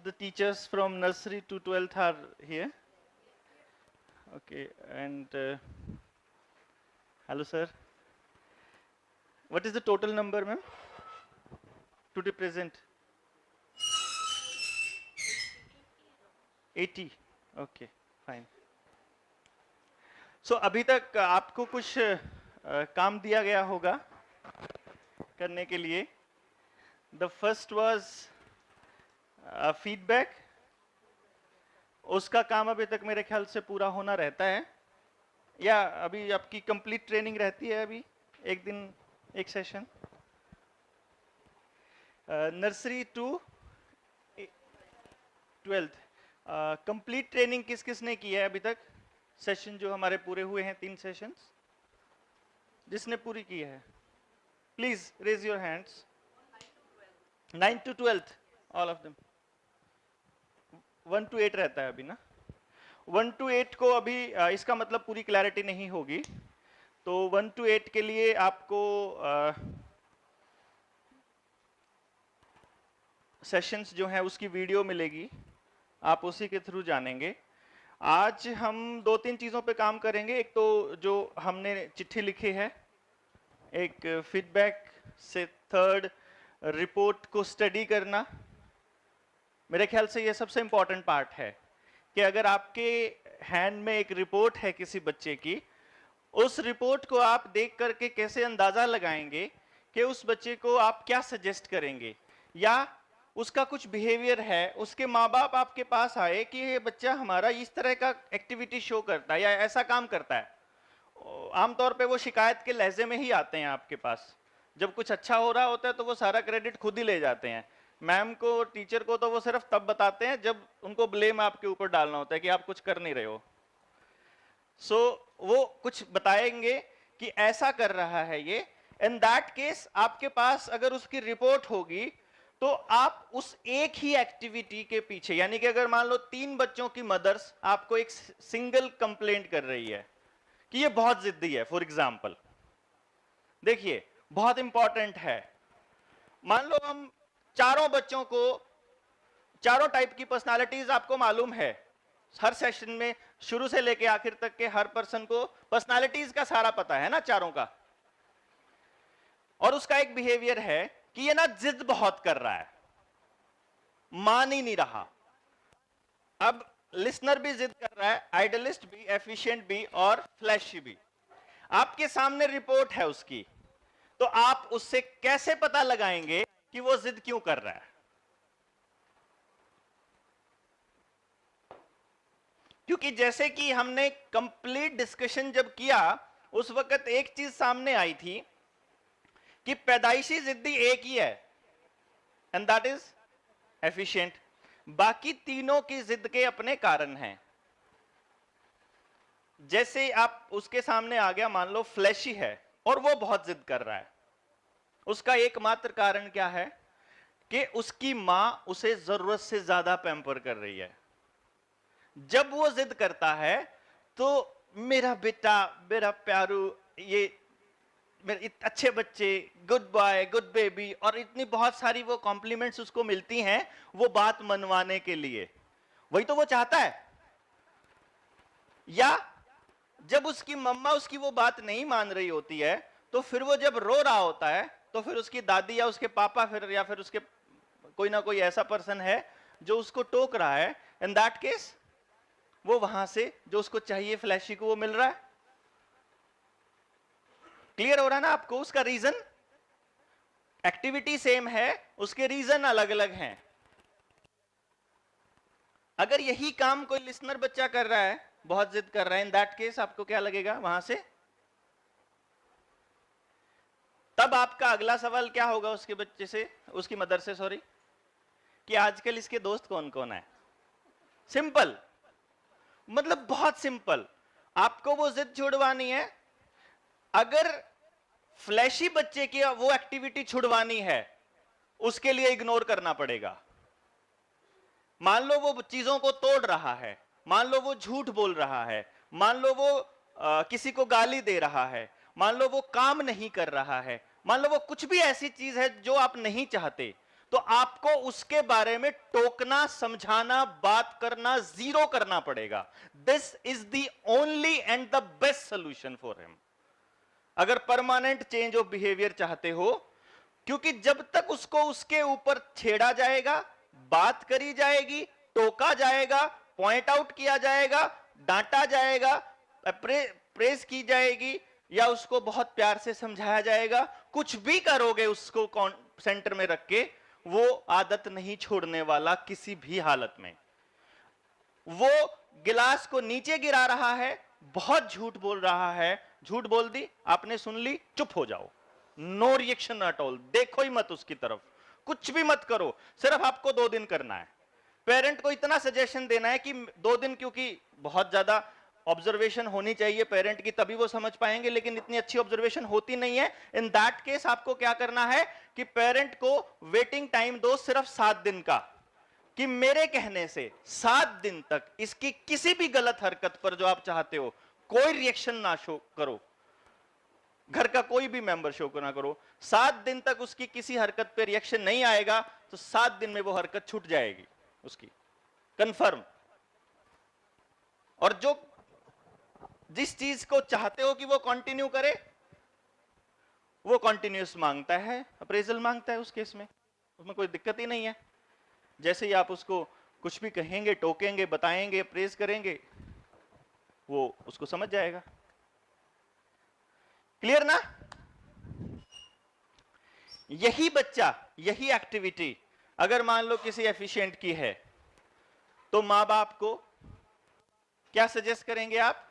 the teachers from nursery to 12th are here. Okay, and hello, sir. What is the total number, ma'am? Today present? 80. Okay, fine. So अभी तक आपको कुछ काम दिया गया होगा करने के लिए. The first was feedback. उसका काम अभी तक मेरे ख्याल से पूरा होना रहता है, या अभी आपकी कंप्लीट ट्रेनिंग रहती है अभी एक दिन एक session. Nursery to 12th complete training किस किस ने की है अभी तक? सेशन जो हमारे पूरे हुए हैं 3 सेशंस, जिसने पूरी की है please raise your hands. 9 to 12th all of them. 1 to 8 रहता है अभी ना. 1 to 8 को अभी इसका मतलब पूरी क्लैरिटी नहीं होगी, तो 1 to 8 के लिए आपको सेशंस जो है उसकी वीडियो मिलेगी, आप उसी के थ्रू जानेंगे. आज हम 2-3 चीज़ों पे काम करेंगे. एक तो जो हमने चिट्ठी लिखी है, एक फीडबैक से थर्ड रिपोर्ट को स्टडी करना. मेरे ख्याल से ये सबसे इम्पॉर्टेंट पार्ट है कि अगर आपके हैंड में एक रिपोर्ट है किसी बच्चे की, उस रिपोर्ट को आप देख करके कैसे अंदाज़ा लगाएंगे कि उस बच्चे को आप क्या सजेस्ट करेंगे, या उसका कुछ बिहेवियर है, उसके माँ बाप आपके पास आए कि ये बच्चा हमारा इस तरह का एक्टिविटी शो करता है या ऐसा काम करता है. आमतौर पे वो शिकायत के लहजे में ही आते हैं आपके पास. जब कुछ अच्छा हो रहा होता है तो वो सारा क्रेडिट खुद ही ले जाते हैं. मैम को, टीचर को तो वो सिर्फ तब बताते हैं जब उनको ब्लेम आपके ऊपर डालना होता है कि आप कुछ कर नहीं रहे हो. सो वो कुछ बताएंगे कि ऐसा कर रहा है ये. इन दैट केस आपके पास अगर उसकी रिपोर्ट होगी तो आप उस एक ही एक्टिविटी के पीछे, यानी कि अगर मान लो 3 बच्चों की मदर्स आपको एक सिंगल कंप्लेंट कर रही है कि ये बहुत जिद्दी है, फॉर एग्जाम्पल, देखिए बहुत इंपॉर्टेंट है. मान लो हम चारों बच्चों को, चारों टाइप की पर्सनालिटीज आपको मालूम है, हर सेशन में शुरू से लेके आखिर तक के हर पर्सन को पर्सनालिटीज का सारा पता है ना, चारों का. और उसका एक बिहेवियर है कि ये ना जिद बहुत कर रहा है, मान ही नहीं रहा. अब लिसनर भी जिद कर रहा है, आइडलिस्ट भी, एफिशिएंट भी और फ्लैशी भी. आपके सामने रिपोर्ट है उसकी, तो आप उससे कैसे पता लगाएंगे कि वो जिद क्यों कर रहा है? क्योंकि जैसे कि हमने कंप्लीट डिस्कशन जब किया, उस वक्त एक चीज सामने आई थी कि पैदाइशी जिद्दी एक ही है, एंड दैट इज एफिशिएंट. बाकी तीनों की जिद के अपने कारण हैं. जैसे आप उसके सामने आ गया, मान लो फ्लैशी है और वो बहुत जिद कर रहा है, उसका एकमात्र कारण क्या है कि उसकी मां उसे जरूरत से ज्यादा पैम्पर कर रही है. जब वो जिद करता है तो मेरा बेटा, मेरा प्यारू, ये मेरे अच्छे बच्चे, गुड बॉय, गुड बेबी, और इतनी बहुत सारी वो कॉम्प्लीमेंट्स उसको मिलती हैं वो बात मनवाने के लिए. वही तो वो चाहता है. या जब उसकी मम्मा उसकी वो बात नहीं मान रही होती है, तो फिर वो जब रो रहा होता है तो फिर उसकी दादी या उसके पापा फिर, या फिर उसके कोई ना कोई ऐसा पर्सन है जो उसको टोक रहा है. इन दैट केस वो वहां से जो उसको चाहिए फ्लैशी को वो मिल रहा है. क्लियर हो रहा है ना आपको? उसका रीजन, एक्टिविटी सेम है, उसके रीजन अलग अलग हैं. अगर यही काम कोई लिसनर बच्चा कर रहा है, बहुत जिद कर रहा है, इन दैट केस आपको क्या लगेगा वहां से? तब आपका अगला सवाल क्या होगा उसके बच्चे से, उसकी मदर से, सॉरी, कि आजकल इसके दोस्त कौन कौन है. सिंपल, मतलब बहुत सिंपल. आपको वो जिद छुड़वानी है. अगर फ्लैशी बच्चे की वो एक्टिविटी छुड़वानी है, उसके लिए इग्नोर करना पड़ेगा. मान लो वो चीजों को तोड़ रहा है, मान लो वो झूठ बोल रहा है, मान लो वो किसी को गाली दे रहा है, मान लो वो काम नहीं कर रहा है, मान लो वो कुछ भी ऐसी चीज है जो आप नहीं चाहते, तो आपको उसके बारे में टोकना, समझाना, बात करना जीरो करना पड़ेगा। This is the only and the best solution for him, अगर परमानेंट चेंज ऑफ बिहेवियर चाहते हो। क्योंकि जब तक उसको उसके ऊपर छेड़ा जाएगा, बात करी जाएगी, टोका जाएगा, पॉइंट आउट किया जाएगा, डांटा जाएगा, प्रेस की जाएगी, या उसको बहुत प्यार से समझाया जाएगा, कुछ भी करोगे उसको सेंटर में रख के, वो आदत नहीं छोड़ने वाला किसी भी हालत में। वो गिलास को नीचे गिरा रहा है, बहुत झूठ बोल रहा है, झूठ बोल दी, आपने सुन ली, चुप हो जाओ, नो रिएक्शन एट ऑल, देखो ही मत उसकी तरफ, कुछ भी मत करो, सिर्फ आपको 2 दिन करना है। पेरेंट को इतना सजेशन देना है कि 2 दिन, क्योंकि बहुत ज्यादा ऑब्जर्वेशन होनी चाहिए पेरेंट की, तभी वो समझ पाएंगे, लेकिन इतनी अच्छी ऑब्जर्वेशन होती नहीं है। इन दैट केस आपको क्या करना है कि पेरेंट को वेटिंग टाइम दो सिर्फ 7 दिन का, कि मेरे कहने से 7 दिन तक इसकी किसी भी गलत हरकत पर जो आप चाहते हो कोई रिएक्शन ना शो करो, घर का कोई भी मेंबर शो ना करो। 7 दिन तक उसकी किसी हरकत पे रिएक्शन नहीं आएगा तो 7 दिन में वो हरकत छूट जाएगी उसकी, कंफर्म। और जो जिस चीज को चाहते हो कि वो कंटिन्यू करे, वो कंटिन्यूस मांगता है, अप्रेजल मांगता है, उस केस में उसमें कोई दिक्कत ही नहीं है। जैसे ही आप उसको कुछ भी कहेंगे, टोकेंगे, बताएंगे, प्रेज करेंगे, वो उसको समझ जाएगा। क्लियर ना? यही बच्चा, यही एक्टिविटी अगर मान लो किसी एफिशिएंट की है, तो मां बाप को क्या सजेस्ट करेंगे आप?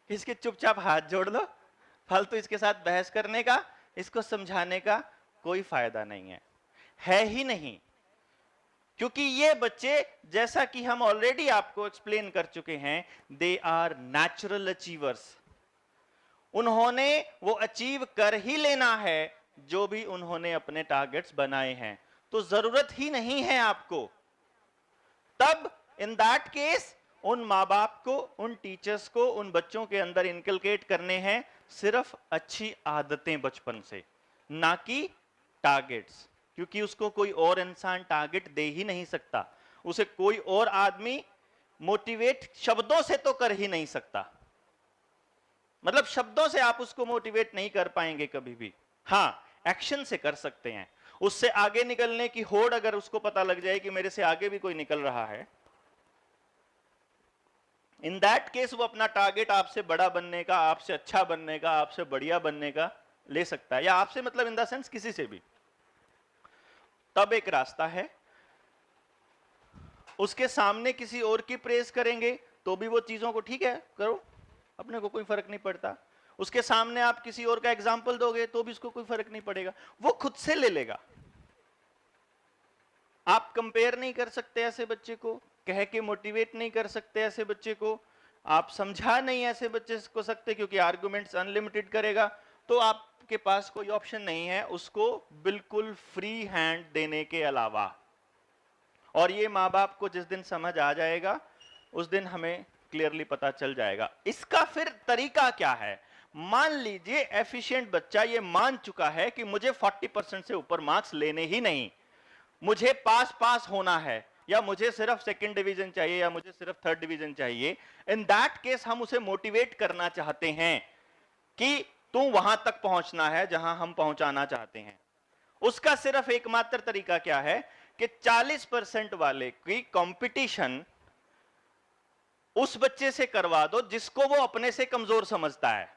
इसके चुपचाप हाथ जोड़ लो, फालतू इसके साथ बहस करने का, इसको समझाने का कोई फायदा नहीं है ही नहीं। क्योंकि ये बच्चे, जैसा कि हम ऑलरेडी आपको एक्सप्लेन कर चुके हैं, दे आर नेचुरल अचीवर्स। उन्होंने वो अचीव कर ही लेना है जो भी उन्होंने अपने टारगेट्स बनाए हैं, तो जरूरत ही नहीं है आपको। तब इन दैट केस उन माँ बाप को, उन टीचर्स को, उन बच्चों के अंदर इनकलकेट करने हैं सिर्फ अच्छी आदतें बचपन से, ना कि टारगेट्स। क्योंकि उसको कोई और इंसान टारगेट दे ही नहीं सकता, उसे कोई और आदमी मोटिवेट शब्दों से तो कर ही नहीं सकता। मतलब शब्दों से आप उसको मोटिवेट नहीं कर पाएंगे कभी भी। हां, एक्शन से कर सकते हैं। उससे आगे निकलने की होड़ अगर उसको पता लग जाए कि मेरे से आगे भी कोई निकल रहा है, इन दैट केस वो अपना टारगेट आपसे बड़ा बनने का, आपसे अच्छा बनने का, आपसे बढ़िया बनने का ले सकता है, या आपसे मतलब इन द सेंस किसी से भी। तब एक रास्ता है, उसके सामने किसी और की प्रेज करेंगे तो भी वो चीजों को ठीक है करो, अपने को कोई फर्क नहीं पड़ता। उसके सामने आप किसी और का एग्जाम्पल दोगे तो भी उसको कोई फर्क नहीं पड़ेगा, वो खुद से ले लेगा। आप कंपेयर नहीं कर सकते ऐसे बच्चे को, कह के मोटिवेट नहीं कर सकते ऐसे बच्चे को, आप समझा नहीं ऐसे बच्चे को सकते, क्योंकि आर्गुमेंट्स अनलिमिटेड करेगा। तो आपके पास कोई ऑप्शन नहीं है उसको बिल्कुल फ्री हैंड देने के अलावा। और ये माँ बाप को जिस दिन समझ आ जाएगा उस दिन हमें क्लियरली पता चल जाएगा। इसका फिर तरीका क्या है? मान लीजिए एफिशिएंट बच्चा ये मान चुका है कि मुझे 40% से ऊपर मार्क्स लेने ही नहीं, मुझे पास होना है, या मुझे सिर्फ 2nd डिवीजन चाहिए, या मुझे सिर्फ 3rd डिवीजन चाहिए। इन दैट केस हम उसे मोटिवेट करना चाहते हैं कि तू वहां तक पहुंचना है जहां हम पहुंचाना चाहते हैं। उसका सिर्फ एकमात्र तरीका क्या है कि 40% वाले की कंपटीशन उस बच्चे से करवा दो जिसको वो अपने से कमजोर समझता है।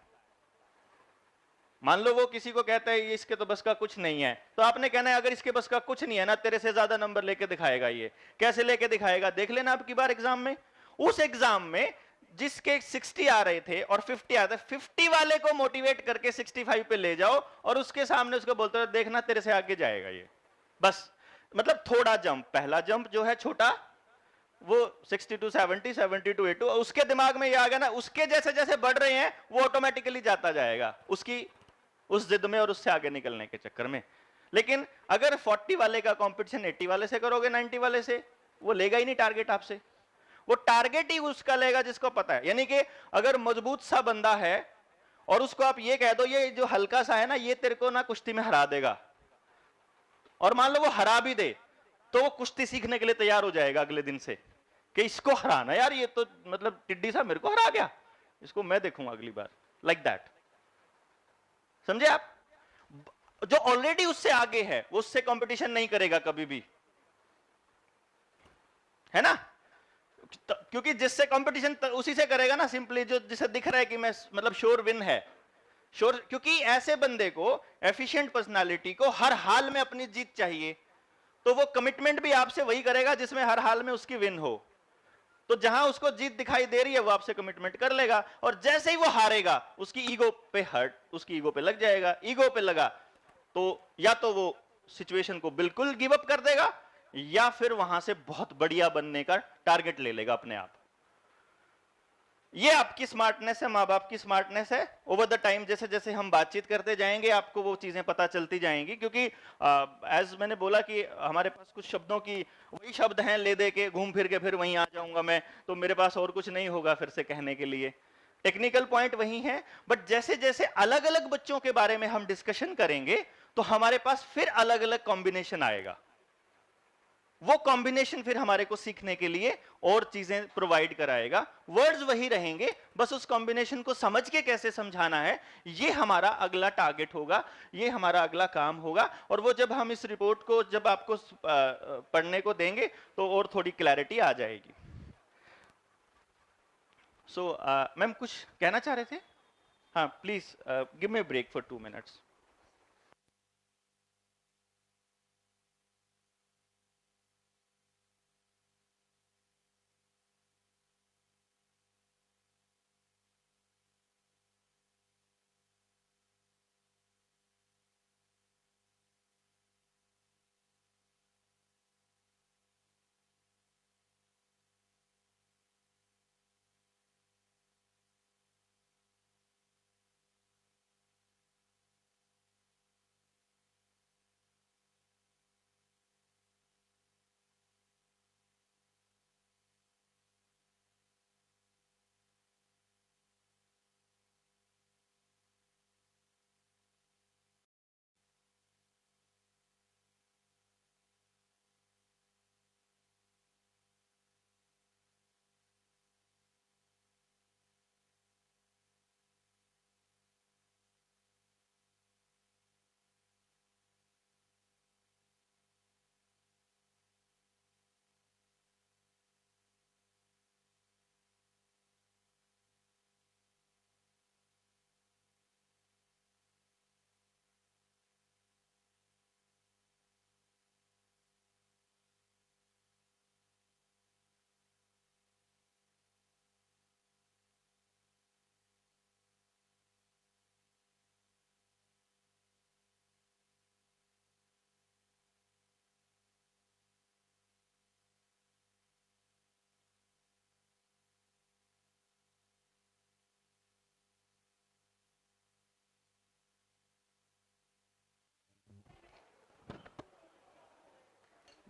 मान लो वो किसी को कहता है ये इसके तो बस का कुछ नहीं है, तो आपने कहना है अगर इसके बस का कुछ नहीं है ना, तेरे से ज्यादा नंबर लेके दिखाएगा। ये कैसे लेके दिखाएगा देख लेना आपकी बार एग्जाम में। उस एग्जाम में जिसके 60 आ रहे थे और 50 आते, 50 वाले को मोटिवेट करके 65 पे ले जाओ और उसके सामने उसको बोलते हो देखना तेरे से आगे जाएगा ये। बस मतलब थोड़ा जंप, पहला जंप जो है छोटा, वो 60 to 70, 70 to 80, उसके दिमाग में ये आ गया ना, उसके जैसे जैसे बढ़ रहे हैं वो ऑटोमेटिकली जाता जाएगा उसकी उस जिद में और उससे आगे निकलने के चक्कर में। लेकिन अगर 40 वाले का कंपटीशन 80 वाले से करोगे, 90 वाले से, वो लेगा ही नहीं टारगेट आपसे। वो टारगेट ही उसका लेगा जिसको पता है। यानी कि अगर मजबूत सा बंदा है और उसको आप ये कह दो ये जो हल्का सा है ना, ये तेरे को ना कुश्ती में हरा देगा, और मान लो वो हरा भी दे तो वो कुश्ती सीखने के लिए तैयार हो जाएगा अगले दिन से कि इसको हराना, यार ये तो मतलब टिड्डी सा मेरे को हरा गया, इसको मैं देखूंगा अगली बार, लाइक दैट। समझे आप? जो ऑलरेडी उससे आगे है वो उससे कंपटीशन नहीं करेगा कभी भी, है ना? क्योंकि जिससे कंपटीशन उसी से करेगा ना, सिंपली जो जिसे दिख रहा है कि मैं मतलब श्योर विन है, श्योर। क्योंकि ऐसे बंदे को, एफिशिएंट पर्सनालिटी को हर हाल में अपनी जीत चाहिए, तो वो कमिटमेंट भी आपसे वही करेगा जिसमें हर हाल में उसकी विन हो। तो जहां उसको जीत दिखाई दे रही है वो आपसे कमिटमेंट कर लेगा, और जैसे ही वो हारेगा उसकी ईगो पे हर्ट, उसकी ईगो पे लग जाएगा। ईगो पे लगा तो या तो वो सिचुएशन को बिल्कुल गिव अप कर देगा, या फिर वहां से बहुत बढ़िया बनने का टारगेट ले लेगा अपने आप। ये आपकी स्मार्टनेस है, माँ बाप की स्मार्टनेस है। ओवर द टाइम जैसे जैसे हम बातचीत करते जाएंगे आपको वो चीजें पता चलती जाएंगी, क्योंकि एज मैंने बोला कि हमारे पास कुछ शब्दों की वही शब्द हैं, ले दे के घूम फिर के फिर वहीं आ जाऊंगा मैं, तो मेरे पास और कुछ नहीं होगा फिर से कहने के लिए। टेक्निकल पॉइंट वही है, बट जैसे जैसे अलग अलग बच्चों के बारे में हम डिस्कशन करेंगे तो हमारे पास फिर अलग अलग कॉम्बिनेशन आएगा। वो कॉम्बिनेशन फिर हमारे को सीखने के लिए और चीजें प्रोवाइड कराएगा। वर्ड्स वही रहेंगे, बस उस कॉम्बिनेशन को समझ के कैसे समझाना है, ये हमारा अगला टारगेट होगा, ये हमारा अगला काम होगा। और वो जब हम इस रिपोर्ट को जब आपको पढ़ने को देंगे तो और थोड़ी क्लैरिटी आ जाएगी। सो मैम कुछ कहना चाह रहे थे? हाँ please give me break for 2 minutes.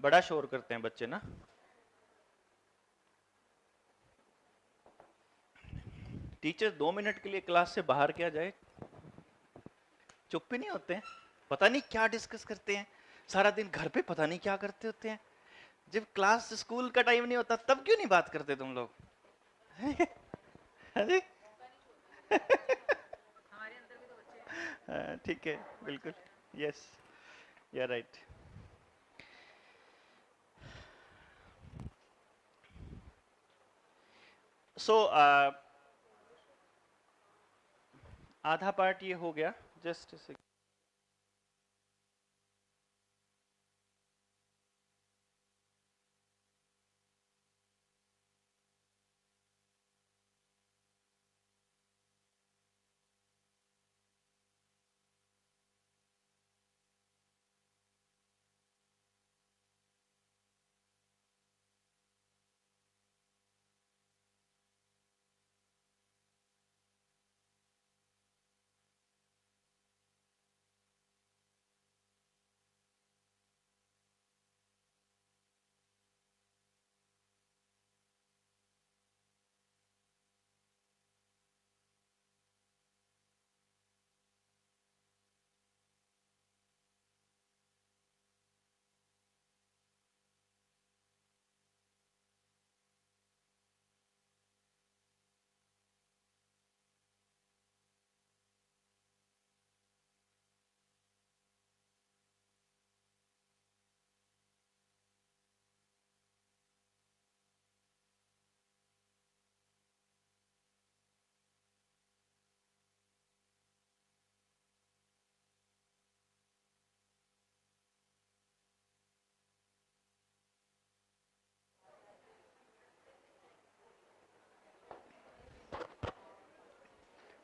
बड़ा शोर करते हैं बच्चे ना। टीचर 2 मिनट के लिए क्लास से बाहर क्या जाए, चुप ही नहीं होते हैं, पता नहीं क्या डिस्कस करते हैं सारा दिन घर पे, पता नहीं क्या करते होते हैं। जब क्लास स्कूल का टाइम नहीं होता तब क्यों नहीं बात करते तुम लोग? अरे ठीक है, बिल्कुल, यस, यू आर राइट। सो आधा पार्ट ये हो गया, जस्ट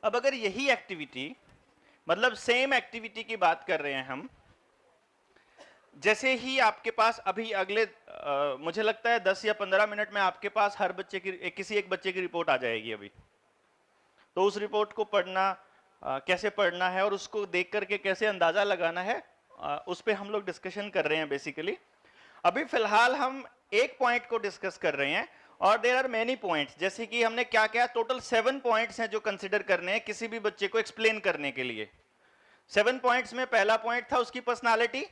अब अगर यही एक्टिविटी, मतलब सेम एक्टिविटी की बात कर रहे हैं हम, जैसे ही आपके पास अभी अगले मुझे लगता है 10 या 15 मिनट में आपके पास हर बच्चे की किसी एक बच्चे की रिपोर्ट आ जाएगी अभी, तो उस रिपोर्ट को पढ़ना कैसे पढ़ना है और उसको देख करके कैसे अंदाजा लगाना है, उस पर हम लोग डिस्कशन कर रहे हैं बेसिकली। अभी फिलहाल हम एक पॉइंट को डिस्कस कर रहे हैं और देयर आर मेनी पॉइंट्स, जैसे कि हमने क्या क्या टोटल 7 पॉइंट्स हैं जो कंसिडर करने हैं किसी भी बच्चे को एक्सप्लेन करने के लिए। 7 पॉइंट्स में पहला पॉइंट था उसकी पर्सनालिटी,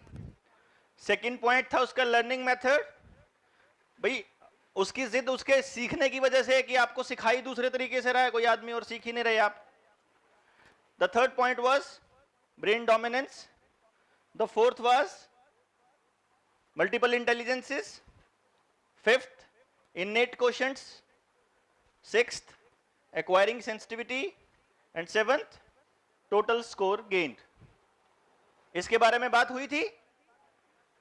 सेकंड पॉइंट था उसका लर्निंग मेथड, भाई उसकी जिद उसके सीखने की वजह से कि आपको सिखाई दूसरे तरीके से रहा है कोई आदमी और सीख ही नहीं रहे आप। The third point was brain dominance, the fourth was multiple intelligences, fifth innate quotients, sixth acquiring sensitivity and seventh total score gained। इसके बारे में बात हुई थी,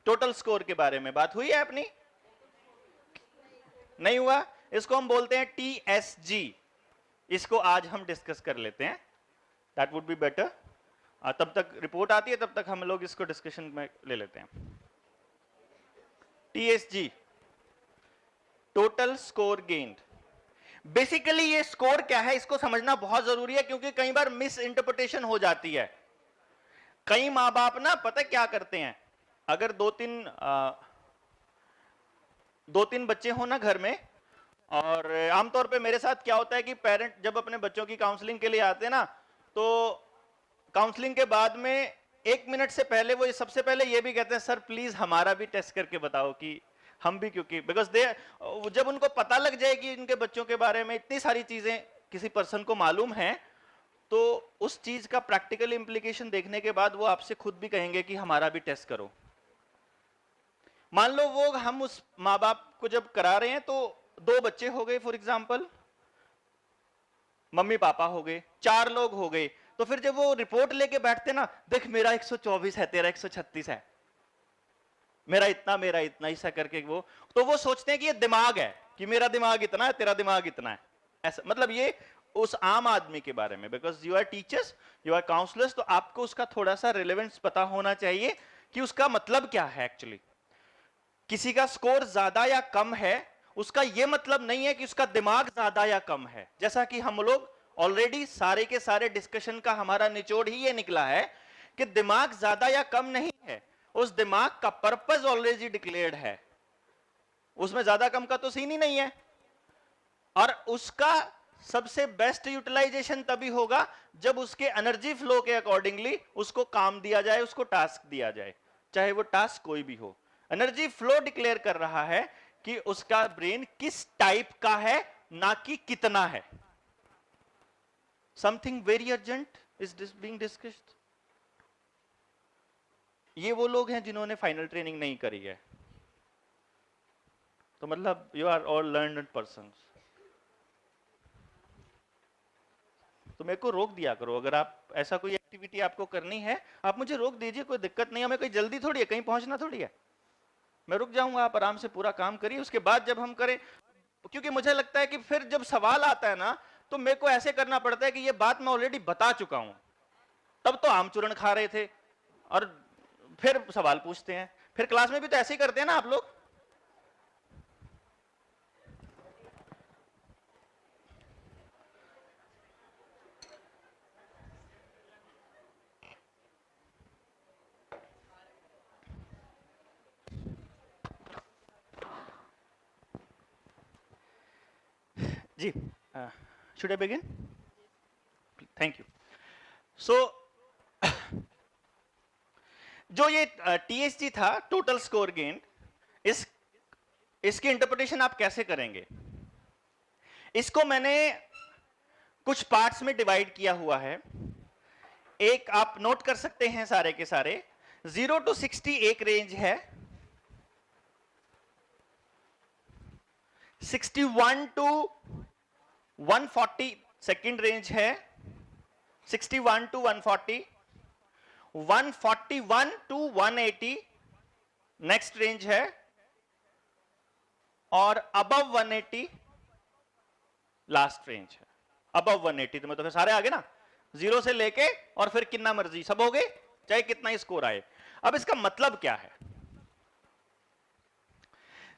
टोटल स्कोर के बारे में बात हुई है अपनी, नहीं हुआ? इसको हम बोलते हैं TSG, इसको आज हम डिस्कस कर लेते हैं, दैट वुड बी बेटर। तब तक रिपोर्ट आती है, तब तक हम लोग इसको डिस्कशन में ले लेते हैं। TSG, total score gained. Basically ये स्कोर क्या है इसको समझना बहुत जरूरी है, क्योंकि कई बार मिस इंटरप्रिटेशन हो जाती है। कई माँ बाप ना पता क्या करते हैं, अगर दो तीन बच्चे हो ना घर में, और आमतौर पे मेरे साथ क्या होता है कि पेरेंट जब अपने बच्चों की काउंसलिंग के लिए आते हैं ना, तो काउंसलिंग के बाद में 1 मिनट से पहले वो सबसे पहले ये भी कहते हैं, सर प्लीज हमारा भी टेस्ट करके बताओ कि हम भी, क्योंकि बिकॉज जब उनको पता लग जाए कि इनके बच्चों के बारे में इतनी सारी चीजें किसी पर्सन को मालूम है, तो उस चीज का प्रैक्टिकल इंप्लीकेशन देखने के बाद वो आपसे खुद भी कहेंगे कि हमारा भी टेस्ट करो। मान लो वो हम उस माँ बाप को जब करा रहे हैं तो 2 बच्चे हो गए फॉर एग्जाम्पल, मम्मी पापा हो गए, 4 लोग हो गए, तो फिर जब वो रिपोर्ट लेके बैठते ना, देख मेरा 124 है, तेरा 136 है, मेरा इतना ऐसा करके तो वो सोचते हैं कि ये दिमाग है, कि मेरा दिमाग इतना है, तेरा दिमाग इतना है, ऐसा। मतलब ये उस आम आदमी के बारे में, because you are teachers, you are counsellors, तो आपको उसका थोड़ा सा रिलेवेंस पता होना चाहिए कि उसका मतलब क्या है एक्चुअली। किसी का स्कोर ज्यादा या कम है, उसका यह मतलब नहीं है कि उसका दिमाग ज्यादा या कम है। जैसा कि हम लोग ऑलरेडी सारे के सारे डिस्कशन का हमारा निचोड़ ही ये निकला है कि दिमाग ज्यादा या कम नहीं है, उस दिमाग का पर्पस ऑलरेडी डिक्लेयर्ड है, उसमें ज्यादा कम का तो सीन ही नहीं है। और उसका सबसे बेस्ट यूटिलाइजेशन तभी होगा जब उसके एनर्जी फ्लो के अकॉर्डिंगली उसको काम दिया जाए, उसको टास्क दिया जाए, चाहे वो टास्क कोई भी हो। एनर्जी फ्लो डिक्लेयर कर रहा है कि उसका ब्रेन किस टाइप का है, ना कि कितना है। Something very urgent is being discussed. ये वो लोग हैं जिन्होंने फाइनल ट्रेनिंग नहीं करी है, तो मतलब you are all learned persons. तो मेरे को रोक दिया करो, अगर आप ऐसा कोई एक्टिविटी आपको करनी है आप मुझे रोक दीजिए, कोई दिक्कत नहीं है, हमें कोई जल्दी थोड़ी है, कहीं पहुंचना थोड़ी है। मैं रुक जाऊंगा, आप आराम से पूरा काम करिए, उसके बाद जब हम करें, क्योंकि मुझे लगता है कि फिर जब सवाल आता है ना, तो मेरे को ऐसे करना पड़ता है कि ये बात मैं ऑलरेडी बता चुका हूं, तब तो आम चूरण खा रहे थे और फिर सवाल पूछते हैं। फिर क्लास में भी तो ऐसे ही करते हैं ना आप लोग। जी, should I begin? Thank you. So, जो ये TSG था, टोटल स्कोर गेन, इसकी इंटरप्रिटेशन आप कैसे करेंगे? इसको मैंने कुछ पार्ट्स में डिवाइड किया हुआ है। एक आप नोट कर सकते हैं सारे के सारे, 0 to 60 एक रेंज है, 61 to 140 सेकेंड रेंज है, 61 to 140, 141 to 180 नेक्स्ट रेंज है, और अबव 180 लास्ट रेंज है। अबव 180 तो मतलब सारे आगे ना, 0 से लेके और फिर कितना मर्जी सब हो गए, चाहे कितना ही स्कोर आए। अब इसका मतलब क्या है?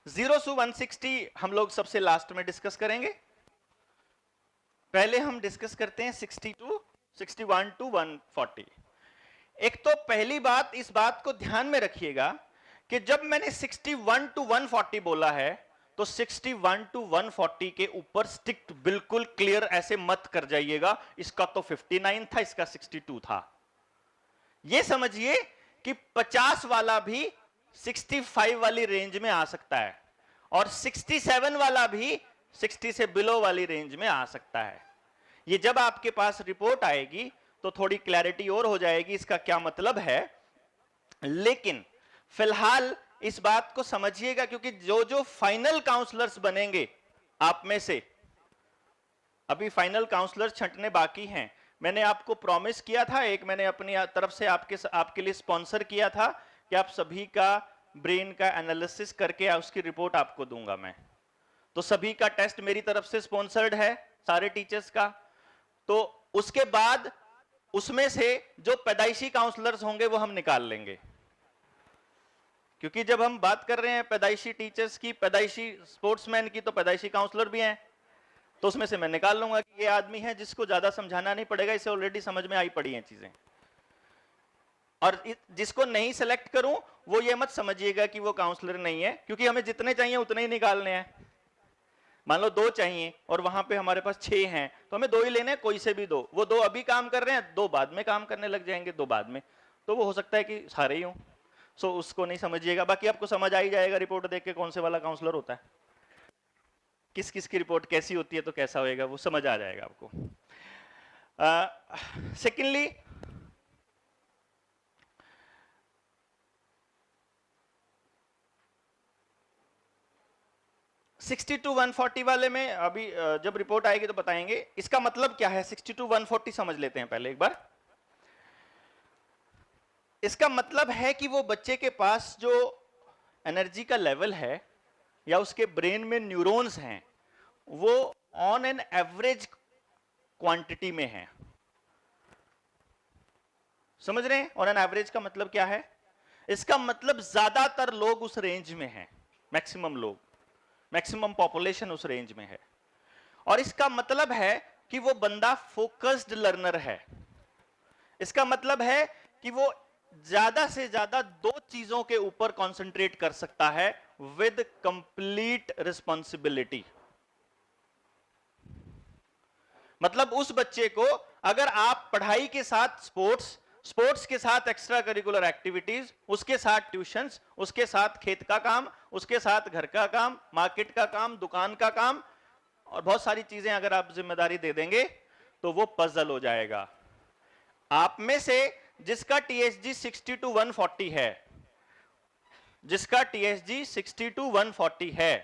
0 से 160 हम लोग सबसे लास्ट में डिस्कस करेंगे। पहले हम डिस्कस करते हैं 61 टू 140। एक तो पहली बात, इस बात को ध्यान में रखिएगा कि जब मैंने 61 टू 140 बोला है तो 61 टू 140 के ऊपर स्टिक्ट बिल्कुल क्लियर ऐसे मत कर जाइएगा, इसका तो 59 था, इसका 62 था। यह समझिए कि 50 वाला भी 65 वाली रेंज में आ सकता है और 67 वाला भी 60 से बिलो वाली रेंज में आ सकता है। ये जब आपके पास रिपोर्ट आएगी तो थोड़ी क्लैरिटी और हो जाएगी इसका क्या मतलब है। लेकिन फिलहाल इस बात को समझिएगा, क्योंकि जो जो फाइनल काउंसलर्स बनेंगे आप में से, अभी फाइनल काउंसलर्स छंटने बाकी हैं। मैंने आपको प्रॉमिस किया था, एक मैंने अपनी तरफ से आपके लिए स्पॉन्सर किया था कि आप सभी का ब्रेन का एनालिसिस करके उसकी रिपोर्ट आपको दूंगा मैं। तो सभी का टेस्ट मेरी तरफ से स्पॉन्सर्ड है, सारे टीचर्स का। तो उसके बाद उसमें से जो पैदाइशी काउंसलर्स होंगे वो हम निकाल लेंगे, क्योंकि जब हम बात कर रहे हैं पैदाइशी टीचर्स की, पैदाइशी स्पोर्ट्समैन की, तो पैदाइशी काउंसलर भी हैं। तो उसमें से मैं निकाल लूंगा कि ये आदमी है जिसको ज्यादा समझाना नहीं पड़ेगा, इसे ऑलरेडी समझ में आई पड़ी हैं चीजें। और जिसको नहीं सेलेक्ट करूं वो ये मत समझिएगा कि वो काउंसलर नहीं है, क्योंकि हमें जितने चाहिए उतने ही निकालने हैं। मान लो 2 चाहिए और वहां पे हमारे पास 6 हैं, तो हमें 2 ही लेने हैं, कोई से भी 2। वो 2 अभी काम कर रहे हैं, 2 बाद में काम करने लग जाएंगे, 2 बाद में, तो वो हो सकता है कि सारे ही हों। सो उसको नहीं समझिएगा। बाकी आपको समझ आ ही जाएगा रिपोर्ट देख के कौन से वाला काउंसलर होता है, किस किस की रिपोर्ट कैसी होती है, तो कैसा होएगा वो समझ आ जाएगा आपको। सेकेंडली, सिक्सटी टू 140 वाले में अभी जब रिपोर्ट आएगी तो बताएंगे इसका मतलब क्या है। 60 टू 140 समझ लेते हैं पहले एक बार। इसका मतलब है कि वो बच्चे के पास जो एनर्जी का लेवल है या उसके ब्रेन में न्यूरॉन्स हैं वो ऑन एन एवरेज क्वांटिटी में है। समझ रहे हैं? ऑन एन एवरेज का मतलब क्या है? इसका मतलब ज्यादातर लोग उस रेंज में हैं, मैक्सिमम लोग, मैक्सिमम पॉपुलेशन उस रेंज में है। और इसका मतलब है कि वो बंदा फोकस्ड लर्नर है। इसका मतलब है कि वो ज्यादा से ज्यादा 2 चीजों के ऊपर कंसंट्रेट कर सकता है विद कंप्लीट रिस्पॉन्सिबिलिटी। मतलब उस बच्चे को अगर आप पढ़ाई के साथ स्पोर्ट्स के साथ एक्स्ट्रा करिकुलर एक्टिविटीज, उसके साथ ट्यूशंस, उसके साथ खेत का काम, उसके साथ घर का काम, मार्केट का काम, दुकान का काम और बहुत सारी चीजें अगर आप जिम्मेदारी दे देंगे तो वो पजल हो जाएगा। आप में से जिसका टीएसजी 60 टू 140 है, जिसका टीएसजी 60 टू 140 है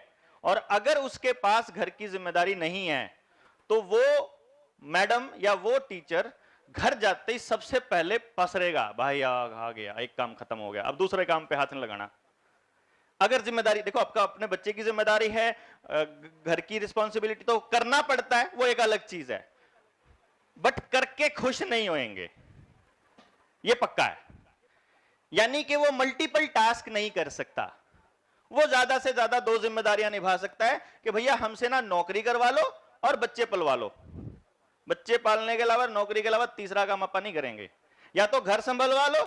और अगर उसके पास घर की जिम्मेदारी नहीं है तो वो मैडम या वो टीचर घर जाते ही सबसे पहले पसरेगा, भाई आ गया, एक काम खत्म हो गया, अब दूसरे काम पे हाथ नहीं लगाना। अगर जिम्मेदारी देखो, आपका अपने बच्चे की जिम्मेदारी है, घर की रिस्पॉन्सिबिलिटी तो करना पड़ता है, वो एक अलग चीज है, बट करके खुश नहीं होंगे, ये पक्का है। यानी कि वो मल्टीपल टास्क नहीं कर सकता। वो ज्यादा से ज्यादा 2 जिम्मेदारियां निभा सकता है कि भैया हमसे ना नौकरी करवा लो और बच्चे पलवा लो। बच्चे पालने के अलावा, नौकरी के अलावा तीसरा काम अपन नहीं करेंगे। या तो घर संभलवा लो,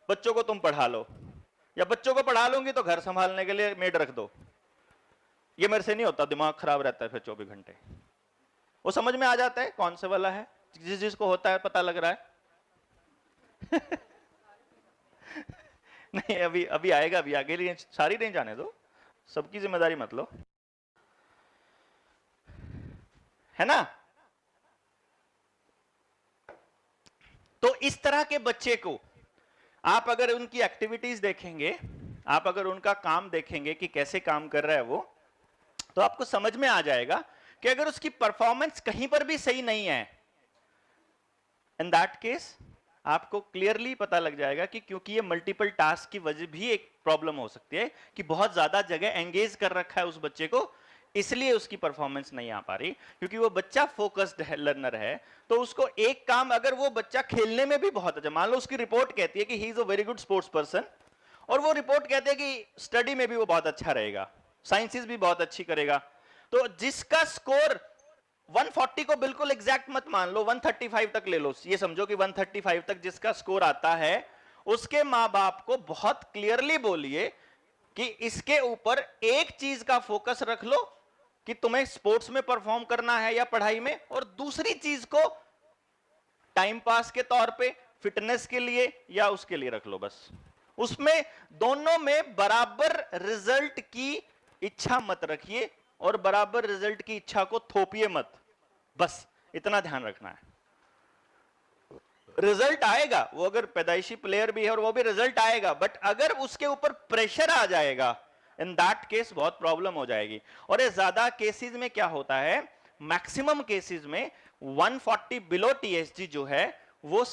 बच्चों को तुम पढ़ा लो, या बच्चों को पढ़ा लूंगी तो घर संभालने के लिए मेड रख दो। ये मेरे से नहीं होता, दिमाग खराब रहता है फिर 24 घंटे। वो समझ में आ जाता है कौन से वाला है, जिसको होता है पता लग रहा है। नहीं, अभी आएगा, अभी आगे लिए सारी रेंज आने दो, सबकी जिम्मेदारी मत लो, है ना। तो इस तरह के बच्चे को आप अगर उनकी एक्टिविटीज देखेंगे, आप अगर उनका काम देखेंगे कि कैसे काम कर रहा है वो, तो आपको समझ में आ जाएगा कि अगर उसकी परफॉर्मेंस कहीं पर भी सही नहीं है, इन दैट केस आपको क्लियरली पता लग जाएगा कि क्योंकि ये मल्टीपल टास्क की वजह भी एक प्रॉब्लम हो सकती है कि बहुत ज्यादा जगह एंगेज कर रखा है उस बच्चे को, इसलिए उसकी परफॉर्मेंस नहीं आ पा रही, क्योंकि वो बच्चा फोकस्ड लर्नर है। तो उसको एक काम, अगर वो बच्चा खेलने में भी बहुत अच्छा, मान लो उसकी रिपोर्ट कहती है कि he is a very good sports person, और वो रिपोर्ट कहते हैं कि स्टडी में भी वो बहुत अच्छा रहेगा, साइंसेस भी बहुत अच्छी करेगा, तो जिसका स्कोर 140 को बिल्कुल एग्जैक्ट मत मान लो, 135 तक ले लो, ये समझो कि 135 तक जिसका स्कोर आता है, उसके माँ बाप को बहुत क्लियरली बोलिए कि इसके ऊपर एक चीज का फोकस रख लो कि तुम्हें स्पोर्ट्स में परफॉर्म करना है या पढ़ाई में, और दूसरी चीज को टाइम पास के तौर पे, फिटनेस के लिए या उसके लिए रख लो बस। उसमें दोनों में बराबर रिजल्ट की इच्छा मत रखिए और बराबर रिजल्ट की इच्छा को थोपिए मत, बस इतना ध्यान रखना है। रिजल्ट आएगा, वो अगर पैदाइशी प्लेयर भी है और वो भी रिजल्ट आएगा, बट अगर उसके ऊपर प्रेशर आ जाएगा, इन दैट केस बहुत प्रॉब्लम हो जाएगी। और ये ज्यादा केसेस में क्या होता है, मैक्सिमम केसेस में 140 बिलो टीएसजी जो है वो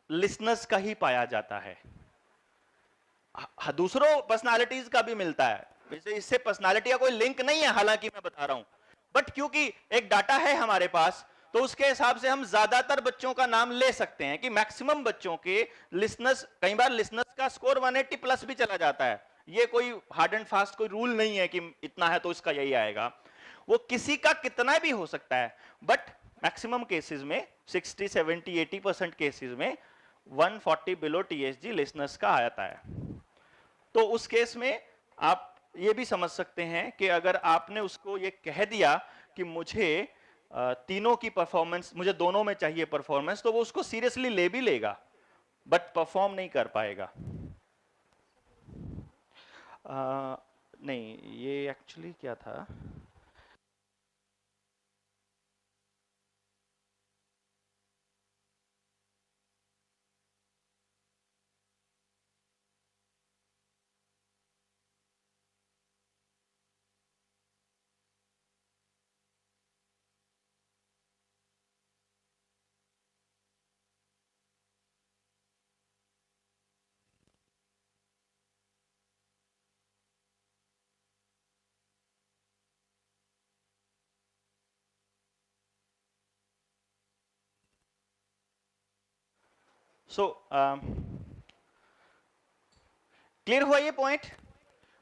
लिसनर्स का ही पाया जाता है। दूसरों पर्सनालिटीज का भी मिलता है, वैसे इससे पर्सनालिटी का कोई लिंक नहीं है, हालांकि मैं बता रहा हूं, बट क्योंकि एक डाटा है हमारे पास, तो उसके हिसाब से हम ज्यादातर बच्चों का नाम ले सकते हैं कि मैक्सिमम बच्चों के लिसनर्स, कई बार लिसनर्स का स्कोर 180 प्लस भी चला जाता है। ये कोई हार्ड एंड फास्ट कोई रूल नहीं है कि इतना है तो इसका यही आएगा, वो किसी का कितना भी हो सकता है, बट मैक्सिमम केसेस में 60, 70, 80% केसेस में 140 बिलो टीएसजी लिसनर्स का आता है। तो उस केस में आप ये भी समझ सकते हैं कि अगर आपने उसको ये कह दिया कि मुझे तीनों की परफॉर्मेंस, मुझे दोनों में चाहिए परफॉर्मेंस, तो वो उसको सीरियसली ले भी लेगा बट परफॉर्म नहीं कर पाएगा। नहीं, ये एक्चुअली क्या था, क्लियर हुआ ये पॉइंट?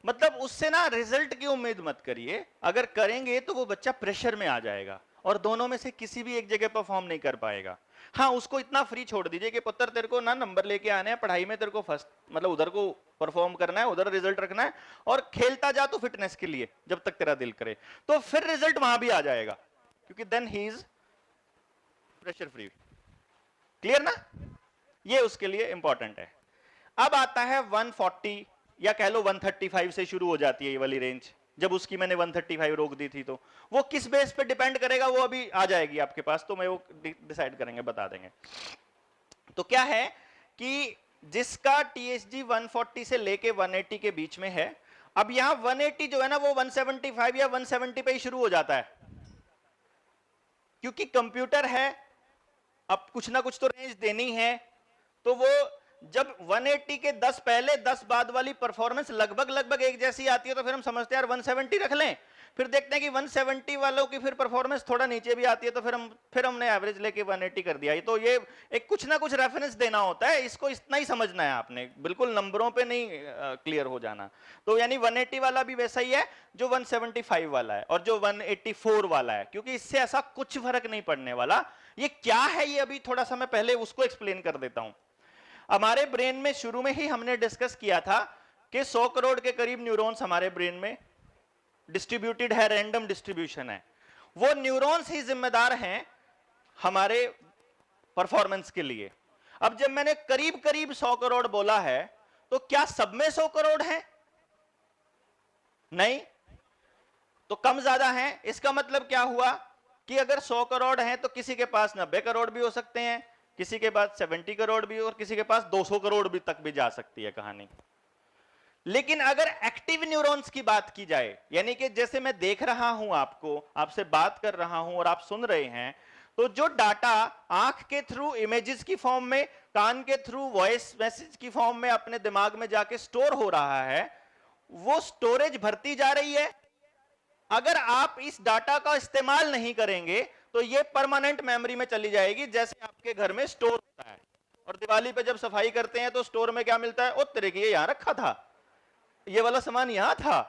मतलब उससे ना रिजल्ट की उम्मीद मत करिए, अगर करेंगे तो वो बच्चा प्रेशर में आ जाएगा और दोनों में से किसी भी एक जगह परफॉर्म नहीं कर पाएगा। हाँ, उसको इतना फ्री छोड़ दीजिए कि पुत्र तेरे को ना नंबर लेके आने हैं, पढ़ाई में तेरे को फर्स्ट, मतलब उधर को परफॉर्म करना है, उधर रिजल्ट रखना है, और खेलता जा तो फिटनेस के लिए जब तक तेरा दिल करे, तो फिर रिजल्ट वहां भी आ जाएगा, क्योंकि then he is pressure free. Clear ना? ये उसके लिए इंपॉर्टेंट है। अब आता है 140 या कह लो 135 से शुरू हो जाती है ये वाली रेंज, जब उसकी मैंने 135 रोक दी थी, तो वो किस बेस पे डिपेंड करेगा वो अभी आ जाएगी आपके पास, तो मैं वो डिसाइड करेंगे, बता देंगे। तो क्या है कि जिसका टीएसजी 140 से लेके 180 के बीच में है, अब यहां 180 जो है ना वो 175 या 170 पे ही शुरू हो जाता है, क्योंकि कंप्यूटर है, अब कुछ ना कुछ तो रेंज देनी है, तो वो जब 180 के 10 पहले 10 बाद वाली परफॉर्मेंस लगभग एक जैसी आती है, तो फिर हम समझते हैं यार 170 रख लें, फिर देखते हैं कि 170 वालों की फिर परफॉर्मेंस थोड़ा नीचे भी आती है, तो फिर हमने एवरेज लेके 180 कर दिया। तो ये एक कुछ ना कुछ रेफरेंस देना होता है, इसको इतना ही समझना है आपने, बिल्कुल नंबरों पे नहीं क्लियर हो जाना। तो यानी 180 वाला भी वैसा ही है जो 175 वाला है और जो 184 वाला है, क्योंकि इससे ऐसा कुछ फर्क नहीं पड़ने वाला। ये क्या है, ये अभी थोड़ा सा मैं पहले उसको एक्सप्लेन कर देता हूं। हमारे ब्रेन में शुरू में ही हमने डिस्कस किया था कि 100 करोड़ के करीब न्यूरॉन्स हमारे ब्रेन में डिस्ट्रीब्यूटेड है, रैंडम डिस्ट्रीब्यूशन है। वो न्यूरॉन्स ही जिम्मेदार हैं हमारे परफॉर्मेंस के लिए। अब जब मैंने करीब करीब 100 करोड़ बोला है, तो क्या सब में 100 करोड़ है? नहीं, तो कम ज्यादा है। इसका मतलब क्या हुआ कि अगर 100 करोड़ है तो किसी के पास 90 करोड़ भी हो सकते हैं, किसी के पास 70 करोड़ भी, और किसी के पास 200 करोड़ भी तक भी जा सकती है कहानी। लेकिन अगर एक्टिव न्यूरॉन्स की बात की जाए, यानी कि जैसे मैं देख रहा हूं आपको, आपसे बात कर रहा हूं और आप सुन रहे हैं, तो जो डाटा आंख के थ्रू इमेजेस की फॉर्म में, कान के थ्रू वॉइस मैसेज की फॉर्म में अपने दिमाग में जाके स्टोर हो रहा है, वो स्टोरेज भरती जा रही है अगर आप इस डाटा का इस्तेमाल नहीं करेंगे तो ये परमानेंट मेमोरी में चली जाएगी, जैसे आपके घर में स्टोर होता है और दिवाली पे जब सफाई करते हैं तो स्टोर में क्या मिलता है, ओ तेरे की ये यहां रखा था, ये वाला सामान यहां था,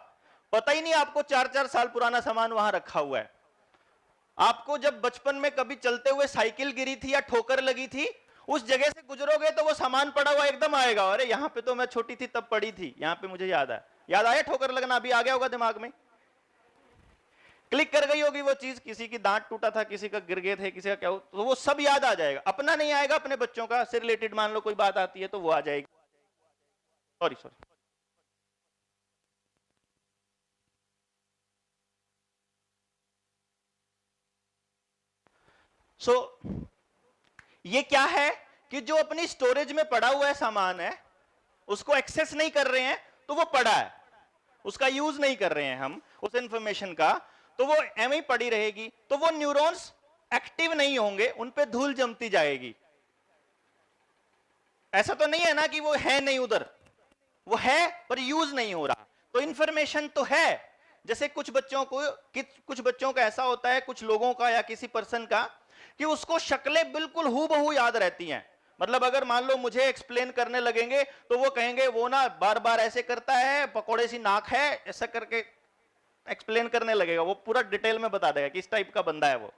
पता ही नहीं आपको 4-4 साल पुराना सामान वहां रखा हुआ है। आपको जब बचपन में कभी चलते हुए साइकिल गिरी थी या ठोकर लगी थी, उस जगह से गुजरोगे तो वो सामान पड़ा हुआ एकदम आएगा, अरे यहां पे तो मैं छोटी थी तब पड़ी थी, यहां पे मुझे याद आया ठोकर लगना, अभी आ गया होगा दिमाग में, क्लिक कर गई होगी वो चीज, किसी की दांत टूटा था, किसी का गिर गए थे, किसी का क्या हो, तो वो सब याद आ जाएगा। अपना नहीं आएगा, अपने बच्चों का से रिलेटेड मान लो कोई बात आती है तो वो आ जाएगी। सॉरी ये क्या है कि जो अपनी स्टोरेज में पड़ा हुआ है सामान है, उसको एक्सेस नहीं कर रहे हैं तो वो पड़ा है, उसका यूज नहीं कर रहे हैं हम उस इंफॉर्मेशन का, तो वो एम ही पड़ी रहेगी, तो वो न्यूरॉन्स एक्टिव नहीं होंगे, उन पे धूल जमती जाएगी। ऐसा तो नहीं है ना कि वो है नहीं उधर, वो है पर यूज नहीं हो रहा, तो इंफॉर्मेशन तो है। जैसे कुछ बच्चों का ऐसा होता है, कुछ लोगों का या किसी पर्सन का, कि उसको शक्लें बिल्कुल हूबहू याद रहती हैं। मतलब अगर मान लो मुझे एक्सप्लेन करने लगेंगे तो वो कहेंगे वो ना बार बार ऐसे करता है, पकोड़े सी नाक है, ऐसा करके एक्सप्लेन करने लगेगा, वो पूरा डिटेल में बता देगा किस टाइप का बंदा है वो।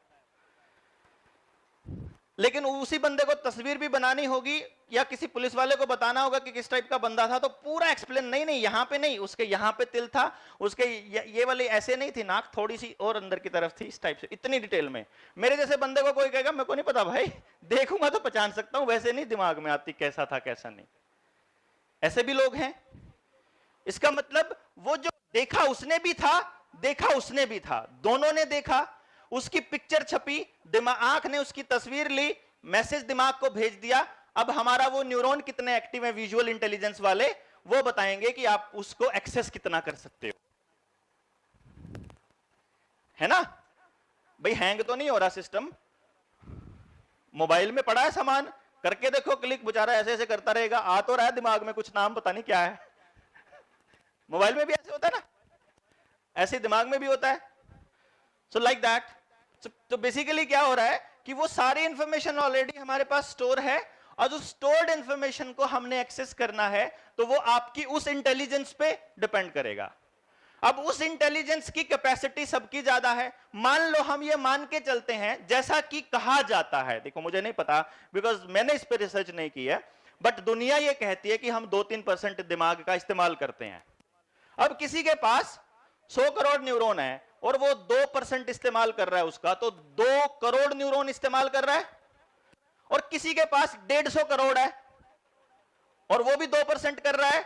लेकिन उसी बंदे को तस्वीर भी बनानी होगी या किसी पुलिस वाले को बताना होगा कि किस टाइप का बंदा था, तो पूरा एक्सप्लेन, नहीं यहां पे नहीं, उसके यहां पे तिल था, उसके ये वाली ऐसे नहीं थी नाक, थोड़ी सी और अंदर की तरफ थी, इस टाइप से, इतनी डिटेल में। मेरे जैसे बंदे को कोई कहेगा मेरे को नहीं पता भाई, देखूंगा तो पहचान सकता हूं, वैसे नहीं दिमाग में आती कैसा था कैसा नहीं। ऐसे भी लोग हैं। इसका मतलब वो जो देखा उसने भी था, देखा उसने भी था, दोनों ने देखा, उसकी पिक्चर छपी, आंख ने उसकी तस्वीर ली, मैसेज दिमाग को भेज दिया। अब हमारा वो न्यूरॉन कितने एक्टिव है, विजुअल इंटेलिजेंस वाले, वो बताएंगे कि आप उसको एक्सेस कितना कर सकते हो, है ना भाई। हैंग तो नहीं हो रहा सिस्टम, मोबाइल में पड़ा है सामान, करके देखो क्लिक, बेचारा ऐसे ऐसे करता रहेगा, आ तो रहा है दिमाग में कुछ, नाम पता नहीं क्या है। मोबाइल में भी ऐसे होता है ना, ऐसे दिमाग में भी होता है। So like that. तो बेसिकली क्या हो रहा है कि वो सारी इंफॉर्मेशन ऑलरेडी हमारे पास स्टोर है, और जो स्टोर्ड इंफॉर्मेशन को हमने एक्सेस करना है तो वो आपकी उस इंटेलिजेंस पे डिपेंड करेगा। अब उस इंटेलिजेंस की कैपेसिटी सबकी ज्यादा है। मान लो हम ये मान के चलते हैं, जैसा कि कहा जाता है, देखो मुझे नहीं पता बिकॉज मैंने इस पर रिसर्च नहीं की है, बट दुनिया ये कहती है कि हम 2-3% दिमाग का इस्तेमाल करते हैं। अब किसी के पास 100 करोड़ न्यूरॉन है और वो 2% इस्तेमाल कर रहा है उसका, तो 2 करोड़ न्यूरॉन इस्तेमाल कर रहा है, और किसी के पास 150 करोड़ है और वो भी 2% कर रहा है,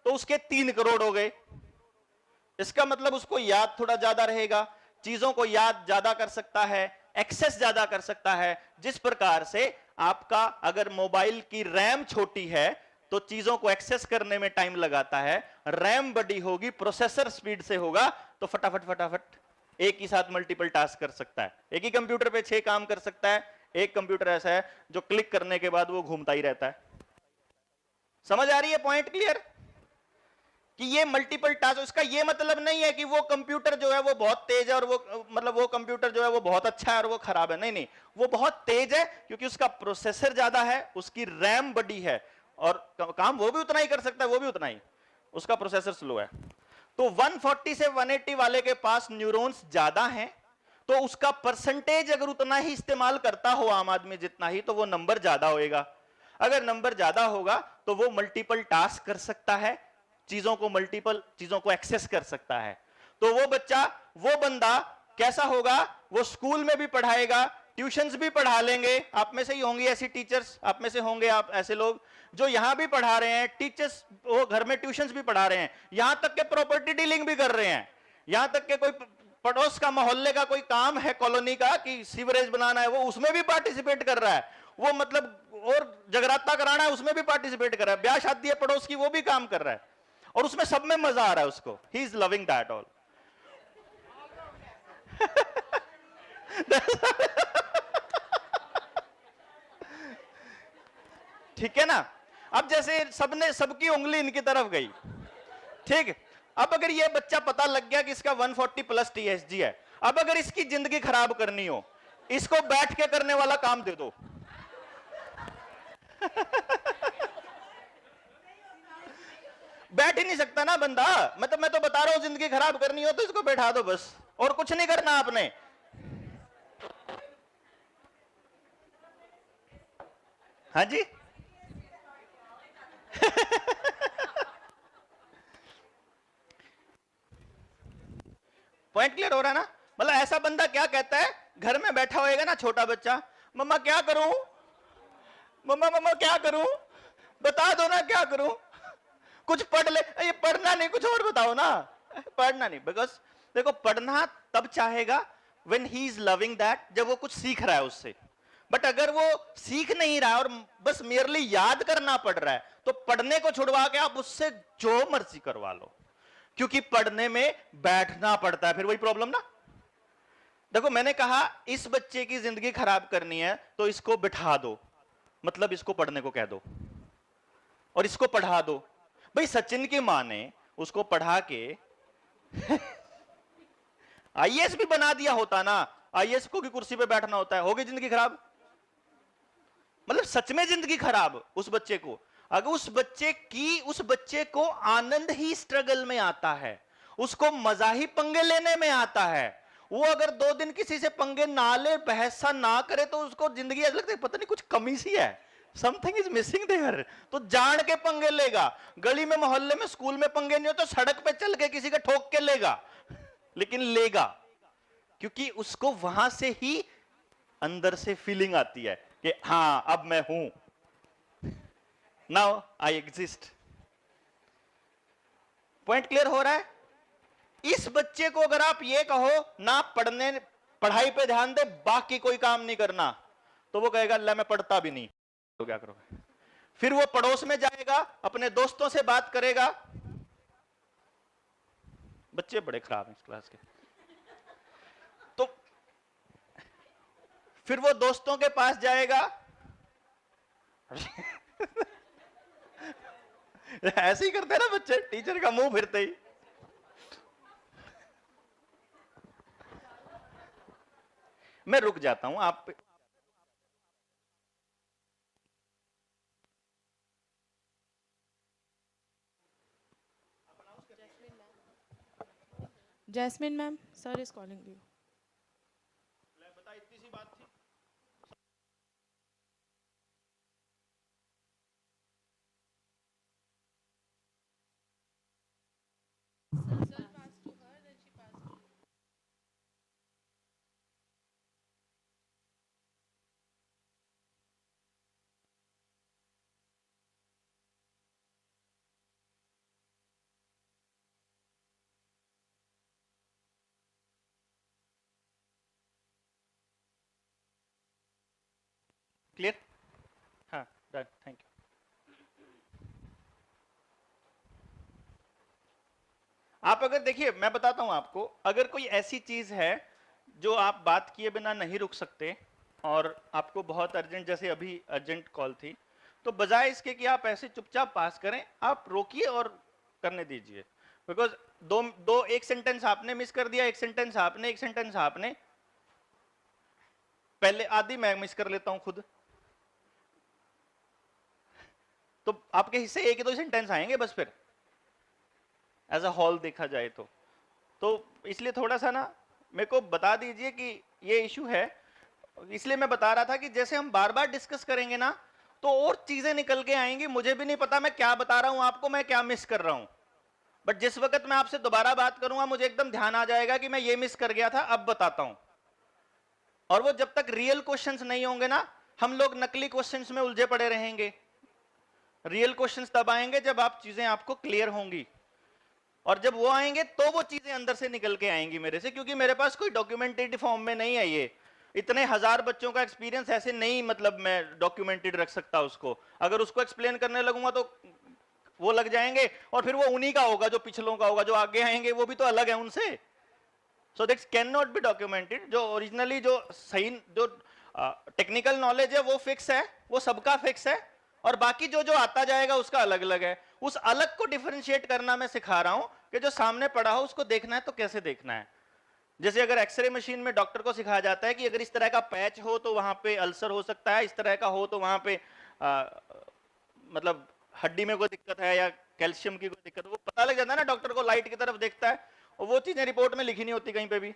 तो उसके 3 करोड़ हो गए। इसका मतलब उसको याद थोड़ा ज्यादा रहेगा, चीजों को याद ज्यादा कर सकता है, एक्सेस ज्यादा कर सकता है। जिस प्रकार से आपका अगर मोबाइल की रैम छोटी है तो चीजों को एक्सेस करने में टाइम लगाता है, रैम बड़ी होगी, प्रोसेसर स्पीड से होगा, तो फटाफट फटाफट एक ही साथ मल्टीपल टास्क कर सकता है। एक ही कंप्यूटर पे 6 काम कर सकता है। एक कंप्यूटर ऐसा है जो क्लिक करने के बाद वो घूमता ही रहता है। समझ आ रही है पॉइंट क्लियर? कि ये मल्टीपल टास्क, इसका ये मतलब नहीं है कि वो कंप्यूटर जो है वो बहुत तेज है और वो मतलब वो कंप्यूटर जो है वो बहुत अच्छा है और वो खराब है, नहीं, वो बहुत तेज है क्योंकि उसका प्रोसेसर ज्यादा है, उसकी रैम बड़ी है, और काम वो भी उतना ही कर सकता है, वो भी उतना ही, उसका प्रोसेसर स्लो है। तो 140 से 180 वाले के पास न्यूरॉन्स ज्यादा हैं, तो उसका परसेंटेज अगर उतना ही इस्तेमाल करता हो आम आदमी जितना ही, तो वो नंबर ज्यादा होएगा। अगर नंबर ज्यादा होगा तो वो मल्टीपल टास्क कर सकता है, मल्टीपल चीजों को एक्सेस कर सकता है। तो वो बच्चा, वो बंदा कैसा होगा, वो स्कूल में भी पढ़ाएगा, ट्यूशंस भी पढ़ा लेंगे। आप में से ही होंगे ऐसी टीचर्स, आप में से होंगे आप ऐसे लोग जो यहां भी पढ़ा रहे हैं, टीचर्स वो घर में ट्यूशंस भी पढ़ा रहे हैं, यहां तक के प्रॉपर्टी डीलिंग भी कर रहे हैं, यहां तक के कोई पड़ोस का मोहल्ले का कोई काम है कॉलोनी का कि सीवरेज बनाना है, वो उसमें भी पार्टिसिपेट कर रहा है, वो मतलब और जगराता कराना है उसमें भी पार्टिसिपेट कर रहा है, ब्याह शादी है पड़ोस की वो भी काम कर रहा है, और उसमें सब में मजा आ रहा है उसको। He is loving that all. ठीक है ना। अब जैसे सबकी उंगली इनकी तरफ गई, ठीक, अब अगर ये बच्चा पता लग गया कि इसका 140 प्लस TSG है, अब अगर इसकी जिंदगी खराब करनी हो, इसको बैठ के करने वाला काम दे दो। बैठ ही नहीं सकता ना बंदा, मतलब मैं तो बता रहा हूं, जिंदगी खराब करनी हो तो इसको बैठा दो बस, और कुछ नहीं करना आपने। हाँ जी। पॉइंट क्लियर हो रहा है ना? मतलब ऐसा बंदा क्या कहता है, घर में बैठा होएगा ना छोटा बच्चा, मम्मा क्या करूं, मम्मा मम्मा क्या करूं, बता दो ना क्या करूं, कुछ पढ़ ले। ये पढ़ना नहीं, कुछ और बताओ ना। पढ़ना नहीं, बिकॉज देखो पढ़ना तब चाहेगा when he is loving that, जब वो कुछ सीख रहा है उससे। बट अगर वो सीख नहीं रहा और बस मेरली याद करना पड़ रहा है, तो पढ़ने को छुड़वा के आप उससे जो मर्जी करवा लो, क्योंकि पढ़ने में बैठना पड़ता है, फिर वही प्रॉब्लम ना। देखो मैंने कहा इस बच्चे की जिंदगी खराब करनी है तो इसको बिठा दो, मतलब इसको पढ़ने को कह दो और इसको पढ़ा दो। भाई सचिन की मां ने उसको पढ़ा के IAS भी बना दिया होता ना, IAS को की कुर्सी पे बैठना होता है, होगी जिंदगी खराब। मतलब सच में जिंदगी खराब उस बच्चे को। अगर उस बच्चे को आनंद ही स्ट्रगल में आता है, उसको मजा ही पंगे लेने में आता है। वो अगर 2 दिन किसी से पंगे ना ले, बहसा ना करे, तो उसको जिंदगी ऐसा लगता है पता नहीं कुछ कमी सी है, समथिंग इज मिसिंग देयर। तो जान के पंगे लेगा, गली में, मोहल्ले में, स्कूल में पंगे नहीं हो तो सड़क पे चल के किसी का ठोक के लेगा, लेकिन लेगा, क्योंकि उसको वहां से ही अंदर से फीलिंग आती है कि हाँ अब मैं हूं, now I exist. Point clear हो रहा है? इस बच्चे को अगर आप ये कहो ना पढ़ाई पे ध्यान दे, बाकी कोई काम नहीं करना, तो वो कहेगा अल्लाह मैं पढ़ता भी नहीं, तो क्या करोगे? फिर वो पड़ोस में जाएगा, अपने दोस्तों से बात करेगा। बच्चे बड़े खराब हैं इस क्लास के। तो फिर वो दोस्तों के पास जाएगा ऐसे ही करते हैं ना बच्चे, टीचर का मुंह फिरते ही। मैं रुक जाता हूं, आप Jasmine ma'am, sir is calling you. बता, इतनी सी बात थी। क्लियर? हाँ डन, थैंक यू। आप अगर देखिए, मैं बताता हूं आपको, अगर कोई ऐसी चीज है जो आप बात किए बिना नहीं रुक सकते और आपको बहुत अर्जेंट, जैसे अभी अर्जेंट कॉल थी, तो बजाय इसके कि आप ऐसे चुपचाप पास करें, आप रोकिए और करने दीजिए। बिकॉज एक सेंटेंस आपने मिस कर दिया, एक सेंटेंस आपने, पहले आधी मैं मिस कर लेता हूं खुद, तो आपके हिस्से एक ही 2 सेंटेंस आएंगे बस, फिर एज अ होल देखा जाए तो इसलिए थोड़ा सा ना मेरे को बता दीजिए कि ये इशू है। इसलिए मैं बता रहा था कि जैसे हम बार बार डिस्कस करेंगे ना, तो और चीजें निकल के आएंगी। मुझे भी नहीं पता मैं क्या बता रहा हूं आपको, मैं क्या मिस कर रहा हूं, बट जिस वक्त मैं आपसे दोबारा बात करूंगा मुझे एकदम ध्यान आ जाएगा कि मैं ये मिस कर गया था, अब बताता हूं। और वो जब तक रियल क्वेश्चंस नहीं होंगे ना, हम लोग नकली क्वेश्चंस में उलझे पड़े रहेंगे। रियल क्वेश्चंस तब आएंगे जब आप चीजें आपको क्लियर होंगी, और जब वो आएंगे तो वो चीजें अंदर से निकल के आएंगी मेरे से, क्योंकि मेरे पास कोई डॉक्यूमेंटेड फॉर्म में नहीं है। ये इतने 1000 बच्चों का एक्सपीरियंस ऐसे नहीं, मतलब मैं डॉक्यूमेंटेड रख सकता उसको। अगर उसको एक्सप्लेन करने लगूंगा तो वो लग जाएंगे, और फिर वो उन्हीं का होगा जो पिछलों का होगा, जो आगे आएंगे वो भी तो अलग है उनसे। So this can not be documented. जो ओरिजिनली जो सही जो टेक्निकल नॉलेज है वो फिक्स है, वो सबका फिक्स है, और बाकी जो जो आता जाएगा उसका अलग अलग है। उस अलग को डिफरेंशिएट करना मैं सिखा रहा हूं कि जो सामने पड़ा हो उसको देखना है तो कैसे देखना है। जैसे अगर एक्सरे मशीन में डॉक्टर को सिखाया जाता है कि अगर इस तरह का पैच हो तो वहां पे अल्सर हो सकता है, इस तरह का हो तो वहां पे मतलब हड्डी में कोई दिक्कत है या कैल्शियम की कोई दिक्कत है, वो पता लग जाता है ना, डॉक्टर को लाइट की तरफ देखता है और वो चीजें रिपोर्ट में लिखी नहीं होती कहीं पे भी,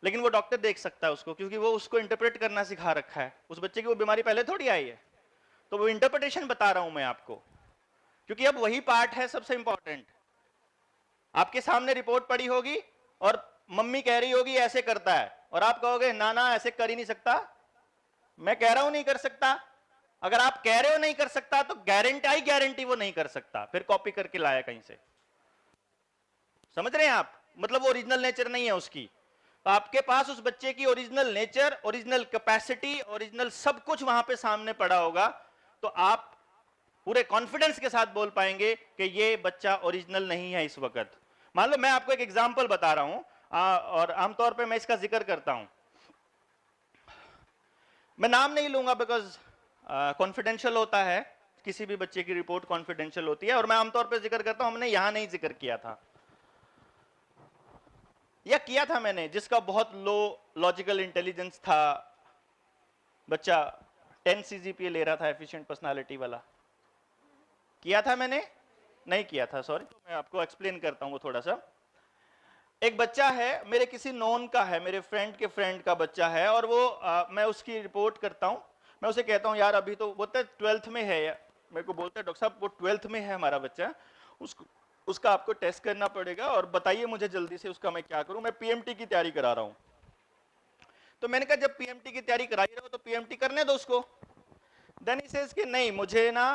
लेकिन वो डॉक्टर देख सकता है उसको, क्योंकि वो उसको इंटरप्रेट करना सिखा रखा है। उस बच्चे की वो बीमारी पहले थोड़ी आई है, तो वो इंटरप्रिटेशन बता रहा हूं मैं आपको, क्योंकि अब वही पार्ट है सबसे इंपॉर्टेंट। आपके सामने रिपोर्ट पड़ी होगी और मम्मी कह रही होगी ऐसे करता है, और आप कहोगे ना ना ऐसे कर ही नहीं सकता, मैं कह रहा हूं नहीं कर सकता। अगर आप कह रहे हो नहीं कर सकता तो गारंटी वो नहीं कर सकता, फिर कॉपी करके लाया कहीं से। समझ रहे हैं आप? मतलब वो ओरिजिनल नेचर नहीं है उसकी। तो आपके पास उस बच्चे की original nature, original capacity, original सब कुछ वहां पे सामने पड़ा होगा, तो आप पूरे कॉन्फिडेंस के साथ बोल पाएंगे कि ये बच्चा ओरिजिनल नहीं है इस वक्त। मान लो मैं आपको एक एग्जांपल बता रहा हूं, और आमतौर पे मैं इसका जिक्र करता हूं, मैं नाम नहीं लूंगा बिकॉज कॉन्फिडेंशियल होता है, किसी भी बच्चे की रिपोर्ट कॉन्फिडेंशियल होती है, और मैं आमतौर पे जिक्र करता हूं, हमने यहां नहीं जिक्र किया था, या किया था मैंने, जिसका बहुत लो लॉजिकल इंटेलिजेंस था, बच्चा 10 सीजीपीए ले रहा था, एफिशिएंट पर्सनालिटी वाला। किया था मैंने? नहीं किया था, सॉरी। तो मैं आपको एक्सप्लेन करता हूं वो थोड़ा सा। एक बच्चा है, मेरे किसी नोन का है, मेरे फ्रेंड के फ्रेंड का बच्चा है, और वो मैं उसकी रिपोर्ट करता हूं। मैं उसे कहता हूं यार अभी तो वो 12th में है, मेरे को बोलते हैं डॉक्टर साहब वो 12th में है हमारा बच्चा, उसका आपको टेस्ट करना पड़ेगा और बताइए मुझे जल्दी से उसका मैं क्या करूं, मैं पीएमटी की तैयारी करा रहा हूं। तो मैंने कहा जब पीएमटी की तैयारी करा ही रहे हो तो पीएमटी करने दो उसको। देन ही सेज कि नहीं मुझे ना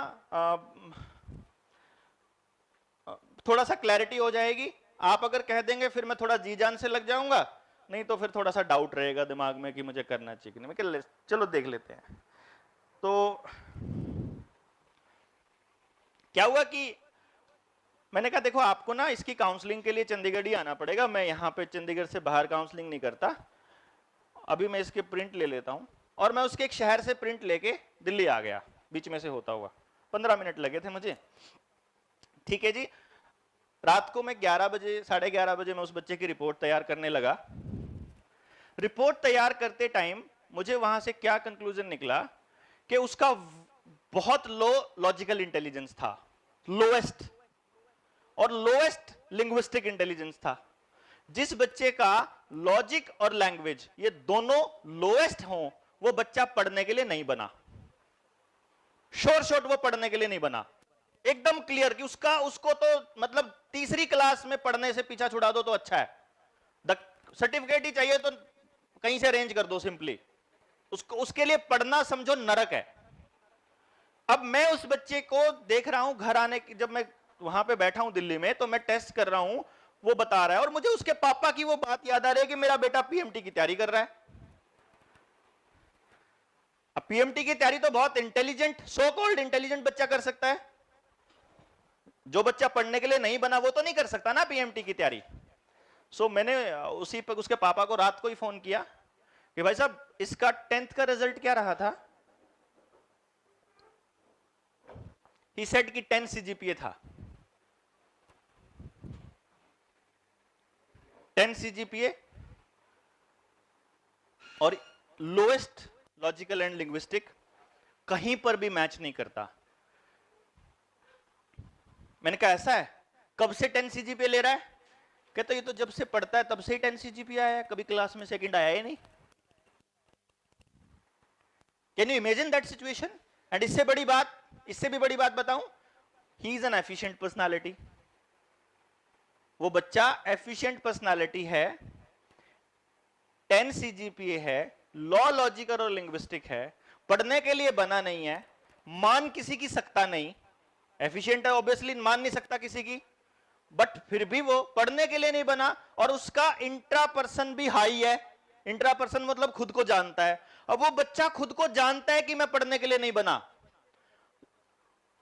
थोड़ा सा क्लैरिटी हो जाएगी, आप अगर कह देंगे फिर मैं थोड़ा जी जान से लग जाऊंगा, नहीं तो फिर थोड़ा सा डाउट रहेगा दिमाग में कि मुझे करना चाहिए कि नहीं। मैं कह चलो देख लेते हैं। तो क्या हुआ कि मैंने कहा देखो आपको ना इसकी काउंसलिंग के लिए चंडीगढ़ ही आना पड़ेगा, मैं यहाँ पे चंडीगढ़ से बाहर काउंसलिंग नहीं करता, अभी मैं इसके प्रिंट ले लेता हूँ। और मैं उसके एक शहर से प्रिंट लेके दिल्ली आ गया, बीच में से होता हुआ 15 मिनट लगे थे मुझे। ठीक है जी, रात को मैं 11 बजे 11:30 बजे मैं उस बच्चे की रिपोर्ट तैयार करने लगा। रिपोर्ट तैयार करते टाइम मुझे वहां से क्या कंक्लूजन निकला कि उसका बहुत लो लॉजिकल इंटेलिजेंस था, लोएस्ट, और लोएस्ट लिंग्विस्टिक इंटेलिजेंस था। जिस बच्चे का लॉजिक और लैंग्वेज ये दोनों लोएस्ट हों, वो बच्चा पढ़ने के लिए नहीं बना। शॉर्ट वो पढ़ने के लिए नहीं बना, एकदम क्लियर कि उसको तो मतलब तीसरी क्लास में पढ़ने से पीछा छुड़ा दो तो अच्छा है, सर्टिफिकेट ही चाहिए तो कहीं से अरेंज कर दो सिंपली, उसके लिए पढ़ना समझो नरक है। अब मैं उस बच्चे को देख रहा हूं घर आने की, जब मैं वहां पे बैठा हूं दिल्ली में, तो मैं टेस्ट कर रहा हूं, वो बता रहा है, और मुझे उसके पापा की वो बात याद आ रही है कि मेरा बेटा पीएमटी की तैयारी कर रहा है। अब पीएमटी की तैयारी तो बहुत इंटेलिजेंट, सो कॉल्ड इंटेलिजेंट बच्चा कर सकता है, जो बच्चा पढ़ने के लिए नहीं बना वो तो नहीं कर सकता ना पीएमटी की तैयारी। सो मैंने उसी पर उसके पापा को रात को ही फोन किया कि भाई साहब इसका 10th का रिजल्ट क्या रहा था। ही सेड कि 10 सीजीपीए था, 10 सीजीपीए और लोएस्ट लॉजिकल एंड लिंग्विस्टिक, कहीं पर भी मैच नहीं करता। मैंने कहा ऐसा है, कब से 10 सीजीपीए ले रहा है? कहता ये तो जब से पढ़ता है तब से ही 10 सीजीपीए आया है, कभी क्लास में सेकंड आया ही नहीं। Can you imagine that situation? And इससे भी बड़ी बात बताऊं, he is an efficient personality. वो बच्चा एफिशिएंट पर्सनालिटी है, 10 सीजीपीए है, लॉ लॉजिकल और लिंग्विस्टिक है, पढ़ने के लिए बना नहीं है, मान किसी की सकता नहीं, एफिशिएंट है ऑब्वियसली, मान नहीं सकता किसी की, बट फिर भी वो पढ़ने के लिए नहीं बना, और उसका इंट्रा पर्सन भी हाई है। इंट्रा पर्सन मतलब खुद को जानता है। अब वो बच्चा खुद को जानता है कि मैं पढ़ने के लिए नहीं बना,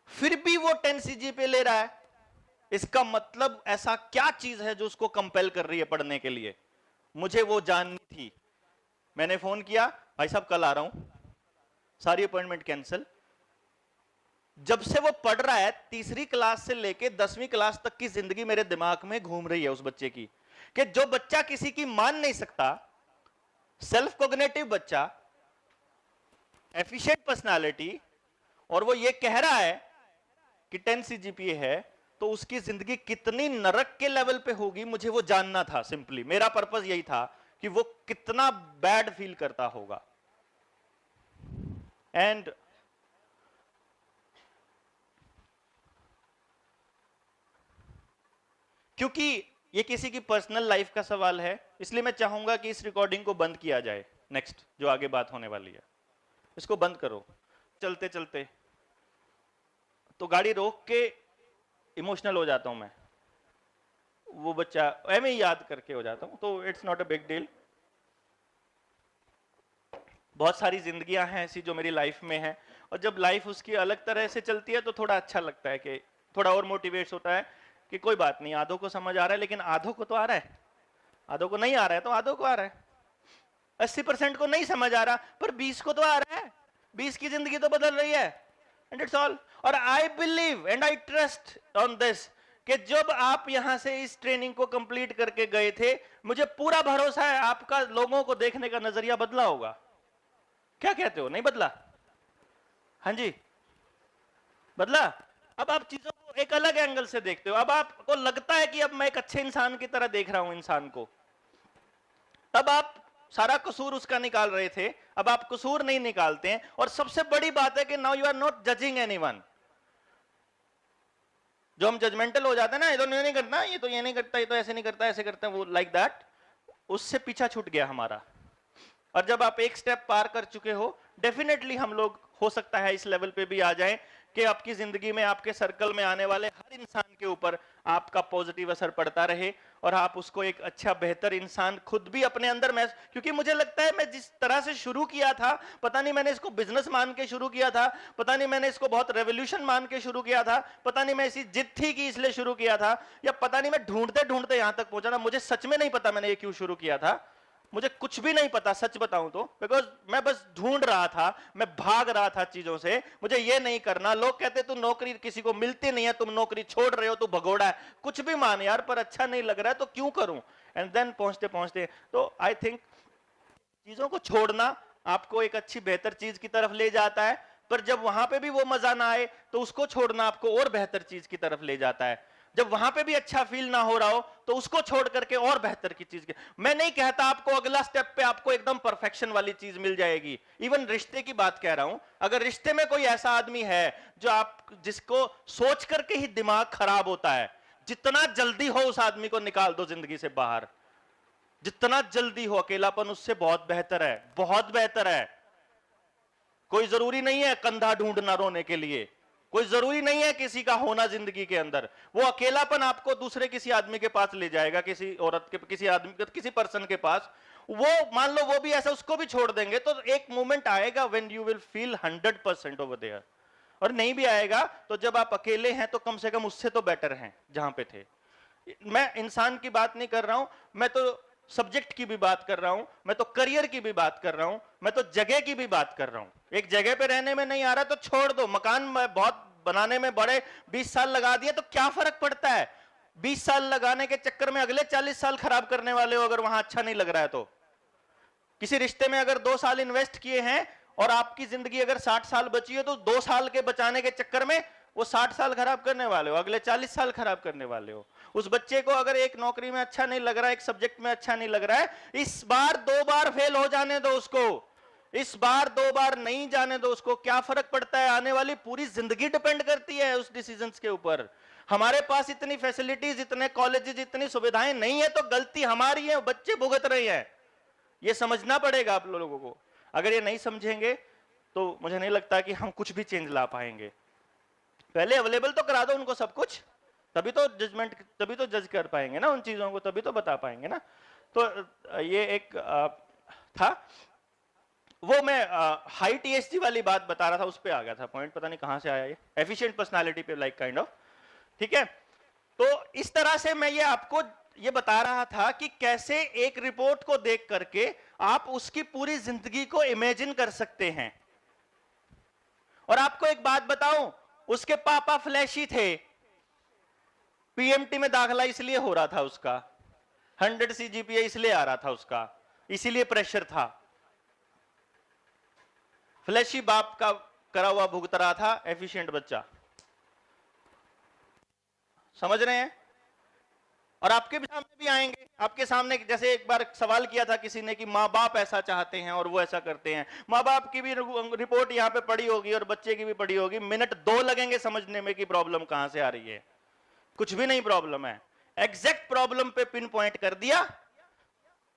फिर भी वो 10 सीजीपीए ले रहा है। इसका मतलब ऐसा क्या चीज है जो उसको कंपेल कर रही है पढ़ने के लिए? मुझे वो जाननी थी। मैंने फोन किया, भाई साहब कल आ रहा हूं, सारी अपॉइंटमेंट कैंसिल, जब से वो पढ़ रहा है, तीसरी क्लास से लेके 10वीं क्लास तक की जिंदगी मेरे दिमाग में घूम रही है उस बच्चे की, कि जो बच्चा किसी की मान नहीं सकता, सेल्फ कोग्निटिव बच्चा, एफिशिएंट पर्सनालिटी, और वो ये कह रहा है कि 10 CGPA है, तो उसकी जिंदगी कितनी नरक के लेवल पे होगी, मुझे वो जानना था। सिंपली मेरा पर्पस यही था कि वो कितना बैड फील करता होगा। एंड क्योंकि ये किसी की पर्सनल लाइफ का सवाल है, इसलिए मैं चाहूंगा कि इस रिकॉर्डिंग को बंद किया जाए। नेक्स्ट जो आगे बात होने वाली है, इसको बंद करो। चलते चलते तो गाड़ी रोक के इमोशनल हो जाता हूं मैं, वो बच्चा मैं याद करके हो जाता हूं, तो it's not a big deal. बहुत सारी जिंदगियां हैं ऐसी जो मेरी लाइफ में है, और जब लाइफ उसकी अलग तरह से चलती है तो थोड़ा अच्छा लगता है, कि थोड़ा और मोटिवेट होता है कि कोई बात नहीं, आधों को समझ आ रहा है, लेकिन आधों को तो आ रहा है, आधों को नहीं आ रहा है तो आधों को आ रहा है। 80% को नहीं समझ आ रहा, पर 20 को तो आ रहा है, 20 की जिंदगी तो बदल रही है। And it's all. और I believe and I trust on this कि जब आप यहां से इस ट्रेनिंग को कंप्लीट करके गए थे, मुझे पूरा भरोसा है आपका लोगों को देखने का नजरिया बदला होगा। क्या कहते हो, नहीं बदला? हाँ जी, बदला। अब आप चीजों को एक अलग एंगल से देखते हो, अब आपको लगता है कि अब मैं एक अच्छे इंसान की तरह देख रहा हूं इंसान को। तब आप सारा कसूर उसका निकाल रहे थे, अब आप कसूर नहीं निकालते हैं। और सबसे बड़ी बात है कि now you are not judging anyone. जो हम जजमेंटल हो जाते हैं ना, ये तो नहीं करता, ये तो ये नहीं करता, ये तो ऐसे नहीं करता, ऐसे करते हैं, वो लाइक दैट, उससे पीछा छूट गया हमारा। और जब आप एक स्टेप पार कर चुके हो, डेफिनेटली हम लोग हो सकता है इस लेवल पे भी आ जाएं कि आपकी जिंदगी में, आपके सर्कल में आने वाले हर इंसान के ऊपर आपका पॉजिटिव असर पड़ता रहे, और आप उसको एक अच्छा बेहतर इंसान खुद भी अपने अंदर में। क्योंकि मुझे लगता है मैं जिस तरह से शुरू किया था, पता नहीं मैंने इसको बिजनेस मान के शुरू किया था, पता नहीं मैंने इसको बहुत रेवोल्यूशन मान के शुरू किया था, पता नहीं मैं ऐसी जिद थी कि इसलिए शुरू किया था, या पता नहीं मैं ढूंढते ढूंढते यहां तक पहुंचा था। मुझे सच में नहीं पता मैंने ये क्यों शुरू किया था, मुझे कुछ भी नहीं पता सच बताऊं तो, बिकॉज मैं बस ढूंढ रहा था, मैं भाग रहा था चीजों से। मुझे ये नहीं करना, लोग कहते तू नौकरी किसी को मिलती नहीं है, तुम नौकरी छोड़ रहे हो, तू भगोड़ा है, कुछ भी मान यार, पर अच्छा नहीं लग रहा है तो क्यों करूं। एंड देन पहुंचते पहुंचते तो आई थिंक चीजों को छोड़ना आपको एक अच्छी बेहतर चीज की तरफ ले जाता है, पर जब वहां पे भी वो मजा ना आए तो उसको छोड़ना आपको और बेहतर चीज की तरफ ले जाता है। जब वहां पे भी अच्छा फील ना हो रहा हो तो उसको छोड़ करके और बेहतर की चीज। मैं नहीं कहता आपको अगला स्टेप पे आपको एकदम परफेक्शन वाली चीज मिल जाएगी, इवन रिश्ते की बात कह रहा हूं। अगर रिश्ते में कोई ऐसा आदमी है जो आप जिसको सोच करके ही दिमाग खराब होता है, जितना जल्दी हो उस आदमी को निकाल दो जिंदगी से बाहर, जितना जल्दी हो। अकेलापन उससे बहुत बेहतर है, बहुत बेहतर है। कोई जरूरी नहीं है कंधा ढूंढना रोने के लिए, कोई जरूरी नहीं है किसी का होना जिंदगी के अंदर। वो अकेलापन आपको दूसरे किसी आदमी के पास ले जाएगा, किसी औरत के, किसी आदमी के, किसी पर्सन के पास। वो मान लो वो भी ऐसा, उसको भी छोड़ देंगे तो एक मोमेंट आएगा when you will feel 100% over there. और नहीं भी आएगा तो जब आप अकेले हैं तो कम से कम उससे तो बेटर हैं जहां पे थे। मैं इंसान की बात नहीं कर रहा हूं, मैं तो सब्जेक्ट की भी बात कर रहा हूं, मैं तो करियर की भी बात कर रहा हूं, मैं तो जगह की भी बात कर रहा हूं। एक जगह पे रहने में नहीं आ रहा तो छोड़ दो, मकान बहुत बनाने में बड़े 20 साल लगा दिए तो क्या फर्क पड़ता है। 20 साल लगाने के चक्कर में अगले 40 साल खराब करने वाले हो अगर वहां अच्छा नहीं लग रहा है तो। किसी रिश्ते में अगर 2 साल इन्वेस्ट किए हैं और आपकी जिंदगी अगर 60 साल बची है तो 2 साल के बचाने के चक्कर में वो 60 साल खराब करने वाले हो, अगले 40 साल खराब करने वाले हो। उस बच्चे को अगर एक नौकरी में अच्छा नहीं लग रहा है, एक सब्जेक्ट में अच्छा नहीं लग रहा है, इस बार 2 बार फेल हो जाने दो उसको, इस बार 2 बार नहीं जाने दो उसको। क्या फर्क पड़ता है, आने वाली पूरी जिंदगी डिपेंड करती है उस डिसीजंस के ऊपर। हमारे पास इतनी फैसिलिटीज, इतने कॉलेजेस, इतनी सुविधाएं नहीं है तो गलती हमारी है, बच्चे भुगत रहे हैं। ये समझना पड़ेगा आप लोगों को। अगर ये नहीं समझेंगे तो मुझे नहीं लगता कि हम कुछ भी चेंज ला पाएंगे। पहले अवेलेबल तो करा दो उनको सब कुछ, तभी तो जजमेंट, तभी तो जज कर पाएंगे ना उन चीजों को, तभी तो बता पाएंगे ना। तो ये एक था, वो मैं हाई टीएसजी वाली बात बता रहा था, उस पे आ गया था पॉइंट, पता नहीं कहां से आया ये, एफिशिएंट पर्सनालिटी पे लाइक काइंड ऑफ। ठीक है, तो इस तरह से मैं ये आपको ये बता रहा था कि कैसे एक रिपोर्ट को देख करके आप उसकी पूरी जिंदगी को इमेजिन कर सकते हैं। और आपको एक बात बताऊं, उसके पापा फ्लैशी थे, पीएमटी में दाखिला इसलिए हो रहा था उसका, 100 CGPA इसलिए आ रहा था उसका, इसीलिए प्रेशर था। फ्लैशी बाप का करा हुआ भुगत रहा था, एफिशिएंट बच्चा। समझ रहे हैं? और आपके भी सामने भी आएंगे, आपके सामने जैसे एक बार सवाल किया था किसी ने कि माँ बाप ऐसा चाहते हैं और वो ऐसा करते हैं। माँ बाप की भी रिपोर्ट यहाँ पे पड़ी होगी और बच्चे की भी पड़ी होगी, मिनट 2 लगेंगे समझने में कि प्रॉब्लम कहां से आ रही है। कुछ भी नहीं प्रॉब्लम है, एग्जैक्ट प्रॉब्लम पे पिन पॉइंट कर दिया,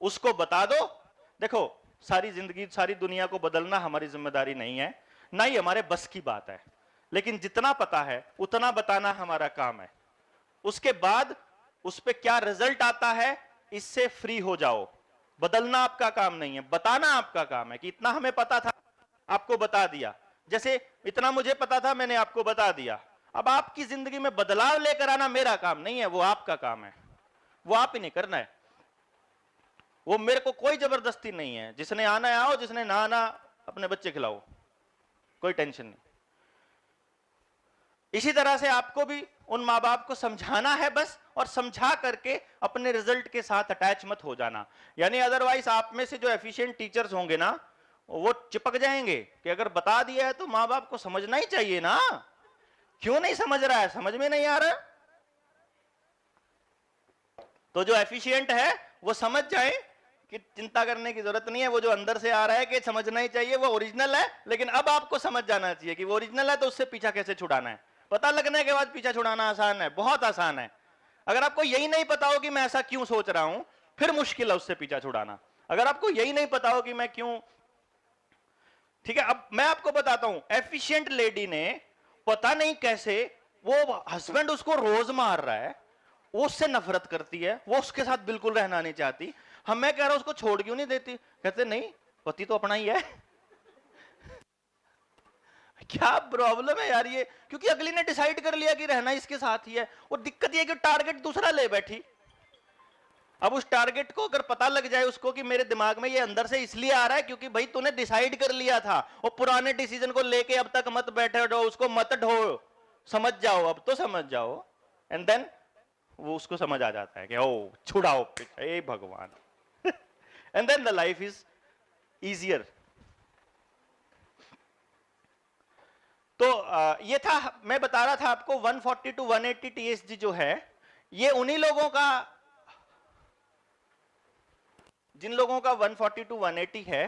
उसको बता दो। देखो, सारी जिंदगी सारी दुनिया को बदलना हमारी जिम्मेदारी नहीं है, ना ही हमारे बस की बात है, लेकिन जितना पता है उतना बताना हमारा काम है। उसके बाद उस पे क्या रिजल्ट आता है, इससे फ्री हो जाओ। बदलना आपका काम नहीं है, बताना आपका काम है कि इतना हमें पता था, आपको बता दिया। जैसे इतना मुझे पता था, मैंने आपको बता दिया। अब आपकी जिंदगी में बदलाव लेकर आना मेरा काम नहीं है, वो आपका काम है, वो आप ही नहीं करना है। वो मेरे को कोई जबरदस्ती नहीं है, जिसने आना है आओ, जिसने ना आना अपने बच्चे खिलाओ, कोई टेंशन नहीं। इसी तरह से आपको भी उन माँ बाप को समझाना है बस, और समझा करके अपने रिजल्ट के साथ अटैच मत हो जाना। यानी अदरवाइज आप में से जो एफिशिएंट टीचर्स होंगे ना, वो चिपक जाएंगे कि अगर बता दिया है तो माँ बाप को समझना ही चाहिए ना, क्यों नहीं समझ रहा है, समझ में नहीं आ रहा। तो जो एफिशिएंट है वो समझ जाए कि चिंता करने की जरूरत नहीं है, वो जो अंदर से आ रहा है कि समझना ही चाहिए, वो ओरिजिनल है। लेकिन अब आपको समझ जाना चाहिए कि वो ओरिजिनल है, तो उससे पीछा कैसे छुड़ाना है। पता लगने के बाद पीछा छुड़ाना आसान है, बहुत आसान है। अगर आपको यही नहीं पता हो कि मैं ऐसा क्यों सोच रहा हूं, फिर मुश्किल है उससे पीछा छुड़ाना। अगर आपको यही नहीं पता हो कि मैं क्यों, ठीक है। अब मैं आपको बताता हूं, एफिशिएंट लेडी ने पता नहीं कैसे, वो हस्बैंड उसको रोज मार रहा है, वो उससे नफरत करती है, वो उसके साथ बिल्कुल रहना नहीं चाहती। हम, मैं कह रहा हूं उसको छोड़ क्यों नहीं देती, कहते नहीं पति तो अपना ही है। क्या प्रॉब्लम है यार ये, क्योंकि अगली ने डिसाइड कर लिया कि रहना इसके साथ ही है। और दिक्कत ये कि टारगेट दूसरा ले बैठी। अब उस टारगेट को अगर पता लग जाए उसको कि मेरे दिमाग में ये अंदर से इसलिए आ रहा है क्योंकि भाई तूने डिसाइड कर लिया था, और पुराने डिसीजन को लेके अब तक मत बैठे रहो, उसको मत ढो, समझ जाओ, अब तो समझ जाओ। एंड देन वो उसको समझ आ जाता है कि ओ छुड़ाओ, हे भगवान। And then the life is easier. तो ये था, मैं बता रहा था आपको 140 to 180 TSG जो है, ये उन्हीं लोगों का, जिन लोगों का 140 to 180 है,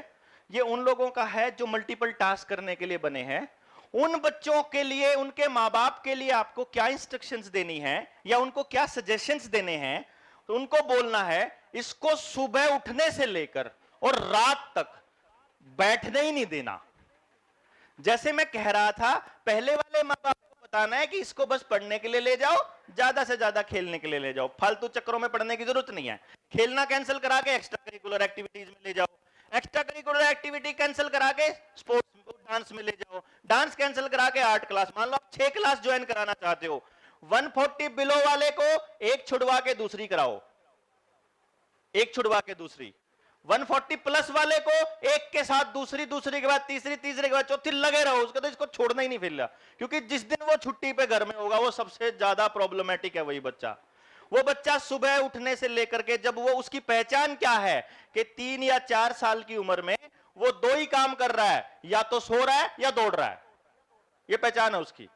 ये उन लोगों का है जो मल्टीपल टास्क करने के लिए बने हैं। उन बच्चों के लिए, उनके माँ बाप के लिए आपको क्या इंस्ट्रक्शंस देनी है या उनको क्या सजेशंस देने हैं, तो उनको बोलना है इसको सुबह उठने से लेकर और रात तक बैठने ही नहीं देना। जैसे मैं कह रहा था, पहले वाले माँ बाप को बताना है कि इसको बस पढ़ने के लिए ले जाओ, ज्यादा से ज्यादा खेलने के लिए ले जाओ, फालतू चक्करों में पढ़ने की जरूरत नहीं है। खेलना कैंसिल करा के एक्स्ट्रा करिकुलर एक्टिविटीज में ले जाओ, एक्स्ट्रा करिकुलर एक्टिविटी कैंसिल करा के स्पोर्ट्स डांस में ले जाओ, डांस कैंसिल करा के आर्ट क्लास। मान लो आप 6 क्लास ज्वाइन कराना चाहते हो, 140 बिलो वाले को एक छुड़वा के दूसरी कराओ, एक छुड़वा के दूसरी। 140 प्लस वाले को एक के साथ दूसरी, दूसरी के बाद तीसरी, तीसरे के बाद चौथी, लगे रहो उसका, तो इसको छोड़ना ही नहीं फिर। क्योंकि जिस दिन वो छुट्टी पे घर में होगा, वो सबसे ज्यादा प्रॉब्लमेटिक है वही बच्चा। वो बच्चा सुबह उठने से लेकर के, जब वो, उसकी पहचान क्या है कि 3 या 4 साल की उम्र में वो 2 ही काम कर रहा है, या तो सो रहा है या दौड़ रहा है, ये पहचान है उसकी।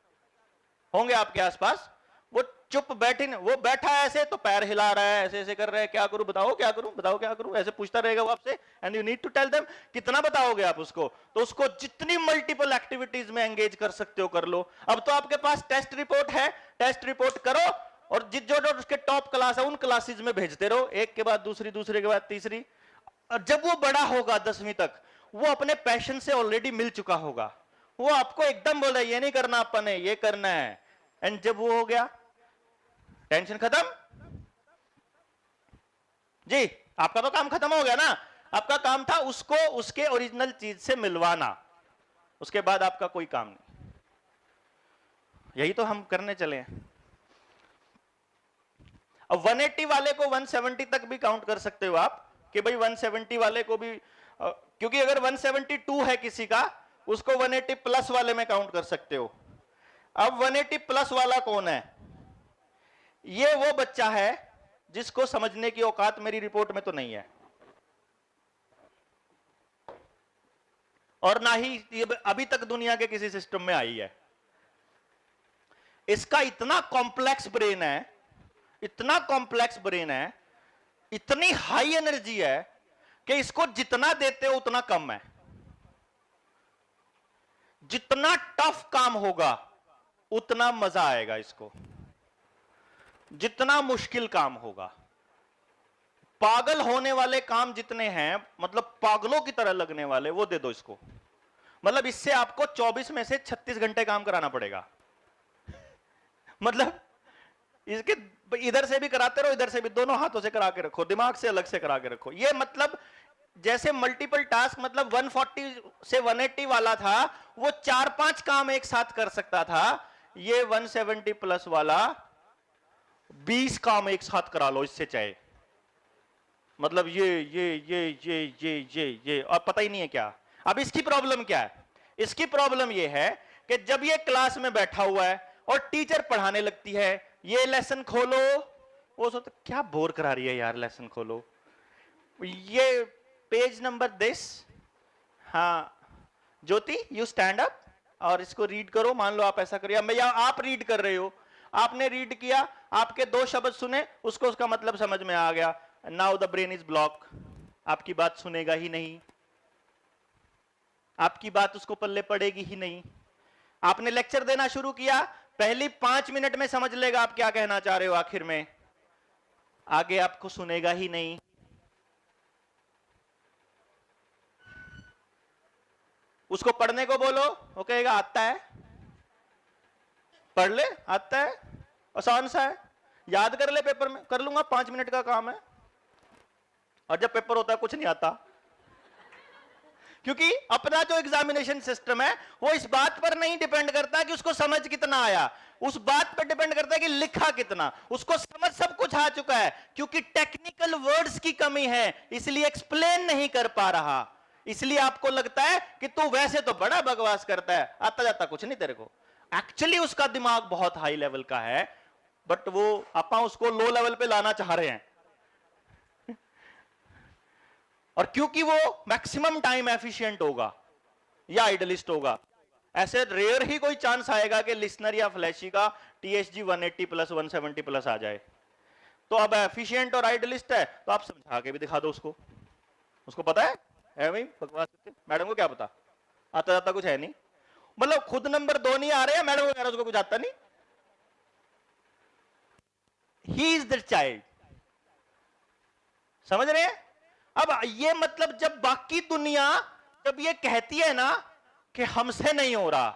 होंगे आपके आसपास, वो चुप बैठी, वो बैठा है ऐसे तो पैर हिला रहा है, ऐसे ऐसे कर रहा है, क्या करूं बताओ, क्या करूं बताओ, क्या करूं, ऐसे पूछता रहेगा वो आपसे। And you need to tell them, कितना बताओगे आप उसको, तो उसको जितनी मल्टीपल एक्टिविटीज में एंगेज कर सकते हो कर लो। अब तो आपके पास टेस्ट रिपोर्ट है, टेस्ट रिपोर्ट करो, और जो जो उसके टॉप क्लास है उन क्लासेज में भेजते रहो, एक के बाद दूसरी, दूसरे के बाद तीसरी। और जब वो बड़ा होगा 10वीं तक, वो अपने पैशन से ऑलरेडी मिल चुका होगा, वो आपको एकदम बोला ये नहीं करना अपन ने, ये करना है। एंड जब वो हो गया, टेंशन खत्म जी, आपका तो काम खत्म हो गया ना। आपका काम था उसको उसके ओरिजिनल चीज से मिलवाना, उसके बाद आपका कोई काम नहीं। यही तो हम करने चले हैं। अब 180 वाले को 170 तक भी काउंट कर सकते हो आप, कि भाई 170 वाले को भी, क्योंकि अगर 172 है किसी का, उसको 180 प्लस वाले में काउंट कर सकते हो। अब 180 प्लस वाला कौन है? ये वो बच्चा है जिसको समझने की औकात मेरी रिपोर्ट में तो नहीं है, और ना ही ये अभी तक दुनिया के किसी सिस्टम में आई है। इसका इतना कॉम्प्लेक्स ब्रेन है, इतना कॉम्प्लेक्स ब्रेन है, इतनी हाई एनर्जी है कि इसको जितना देते हो उतना कम है। जितना टफ काम होगा उतना मजा आएगा इसको, जितना मुश्किल काम होगा। पागल होने वाले काम जितने हैं, मतलब पागलों की तरह लगने वाले, वो दे दो इसको। मतलब इससे आपको 24 में से 36 घंटे काम कराना पड़ेगा। मतलब इसके इधर से भी कराते रहो, इधर से भी, दोनों हाथों से करा के रखो, दिमाग से अलग से करा के रखो। ये मतलब जैसे मल्टीपल टास्क, मतलब 140 से 180 वाला था, वो 4-5 काम एक साथ कर सकता था। ये 170 प्लस वाला 20 काम एक साथ करा लो इससे चाहे। मतलब ये और पता ही नहीं है क्या। अब इसकी प्रॉब्लम क्या है? इसकी प्रॉब्लम ये है कि जब ये क्लास में बैठा हुआ है और टीचर पढ़ाने लगती है, ये लेसन खोलो, वो सोचता क्या बोर करा रही है यार, लेसन खोलो, ये पेज नंबर दिस, हाँ ज्योति यू स्टैंड अप और इसको रीड करो। मान लो आप ऐसा करिए, या आप रीड कर रहे हो, आपने रीड किया, आपके 2 शब्द सुने, उसको उसका मतलब समझ में आ गया। Now the brain is block, आपकी बात सुनेगा ही नहीं, आपकी बात उसको पल्ले पड़ेगी ही नहीं। आपने लेक्चर देना शुरू किया, पहली 5 मिनट में समझ लेगा आप क्या कहना चाह रहे हो, आखिर में आगे आपको सुनेगा ही नहीं। उसको पढ़ने को बोलो, वो कहेगा आता है, पढ़ ले, आता है, आसान सा है, याद कर ले, पेपर में कर लूंगा, 5 मिनट का काम है। और जब पेपर होता है कुछ नहीं आता, क्योंकि अपना जो एग्जामिनेशन सिस्टम है वो इस बात पर नहीं डिपेंड करता कि उसको समझ कितना आया, उस बात पर डिपेंड करता है कि लिखा कितना। उसको समझ सब कुछ आ चुका है, क्योंकि टेक्निकल वर्ड्स की कमी है, इसलिए एक्सप्लेन नहीं कर पा रहा। इसलिए आपको लगता है कि तू वैसे तो बड़ा बकवास करता है, आता जाता कुछ नहीं तेरे को। एक्चुअली उसका दिमाग बहुत हाई लेवल का है, बट वो आपा उसको लो लेवल पे लाना चाह रहे हैं। और क्योंकि वो मैक्सिमम टाइम एफिशिएंट होगा या आइडलिस्ट होगा, ऐसे रेयर ही कोई चांस आएगा कि लिसनर या फ्लैशी का TSG 180 प्लस 170 प्लस आ जाए। तो अब एफिशिएंट और आइडलिस्ट है, तो आप समझा के भी दिखा दो उसको। उसको पता है भाई बकवास, मैडम को क्या पता, आता जाता कुछ है नहीं। मतलब खुद नंबर 2 नहीं आ रहे हैं, मैडम को कह रहा उसको कुछ आता नहीं। ही इज द चाइल्ड, समझ रहे हैं? अब ये मतलब जब बाकी दुनिया जब ये कहती है ना कि हमसे नहीं हो रहा,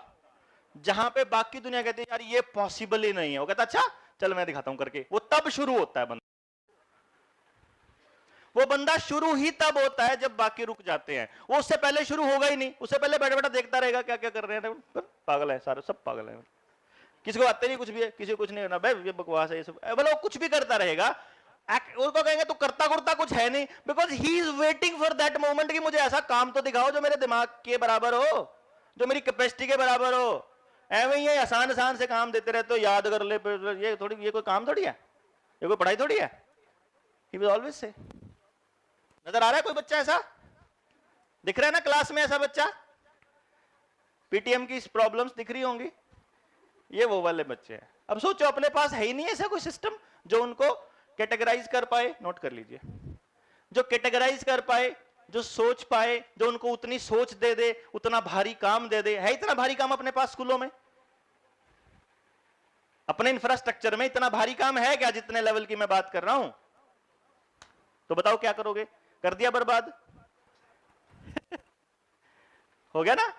जहां पे बाकी दुनिया कहती है यार ये पॉसिबल ही नहीं है, वो कहता अच्छा चल मैं दिखाता हूं करके, वो तब शुरू होता है बंदा। वो बंदा शुरू ही तब होता है जब बाकी रुक जाते हैं, वो उससे पहले शुरू होगा ही नहीं। उससे पहले बैठा बैठा देखता रहेगा क्या क्या कर रहे हैं, पागल है सारे, सब पागल है, किसी को आते नहीं कुछ भी है, किसी को कुछ नहीं होना भाई, ये बकवास है ये सब, मतलब कुछ भी करता रहेगा। उसको कहेंगे तो करता करता कुछ है नहीं, because he is waiting for that moment कि मुझे ऐसा काम तो दिखाओ जो मेरे दिमाग के बराबर हो, जो मेरी कैपेसिटी के बराबर हो। ऐਵੇਂ ही आसान आसान से काम देते रहते हो, याद कर ले, ये थोड़ी, ये कोई काम थोड़ी है, ये कोई पढ़ाई थोड़ी है। He will always say. नजर आ रहा है कोई बच्चा ऐसा दिख रहा है ना क्लास में, ऐसा बच्चा? पीटीएम की प्रॉब्लम्स दिख रही होंगी, ये वो वाले बच्चे हैं। अब सोचो अपने पास है ही नहीं ऐसा कोई सिस्टम जो उनको कैटेगराइज कर पाए, नोट कर लीजिए, जो कैटेगराइज कर पाए, जो सोच पाए, जो उनको उतनी सोच दे दे, उतना भारी काम दे दे। है इतना भारी काम अपने पास स्कूलों में? अपने इंफ्रास्ट्रक्चर में इतना भारी काम है क्या जितने लेवल की मैं बात कर रहा हूं? तो बताओ क्या करोगे? कर दिया बर्बाद। हो गया ना?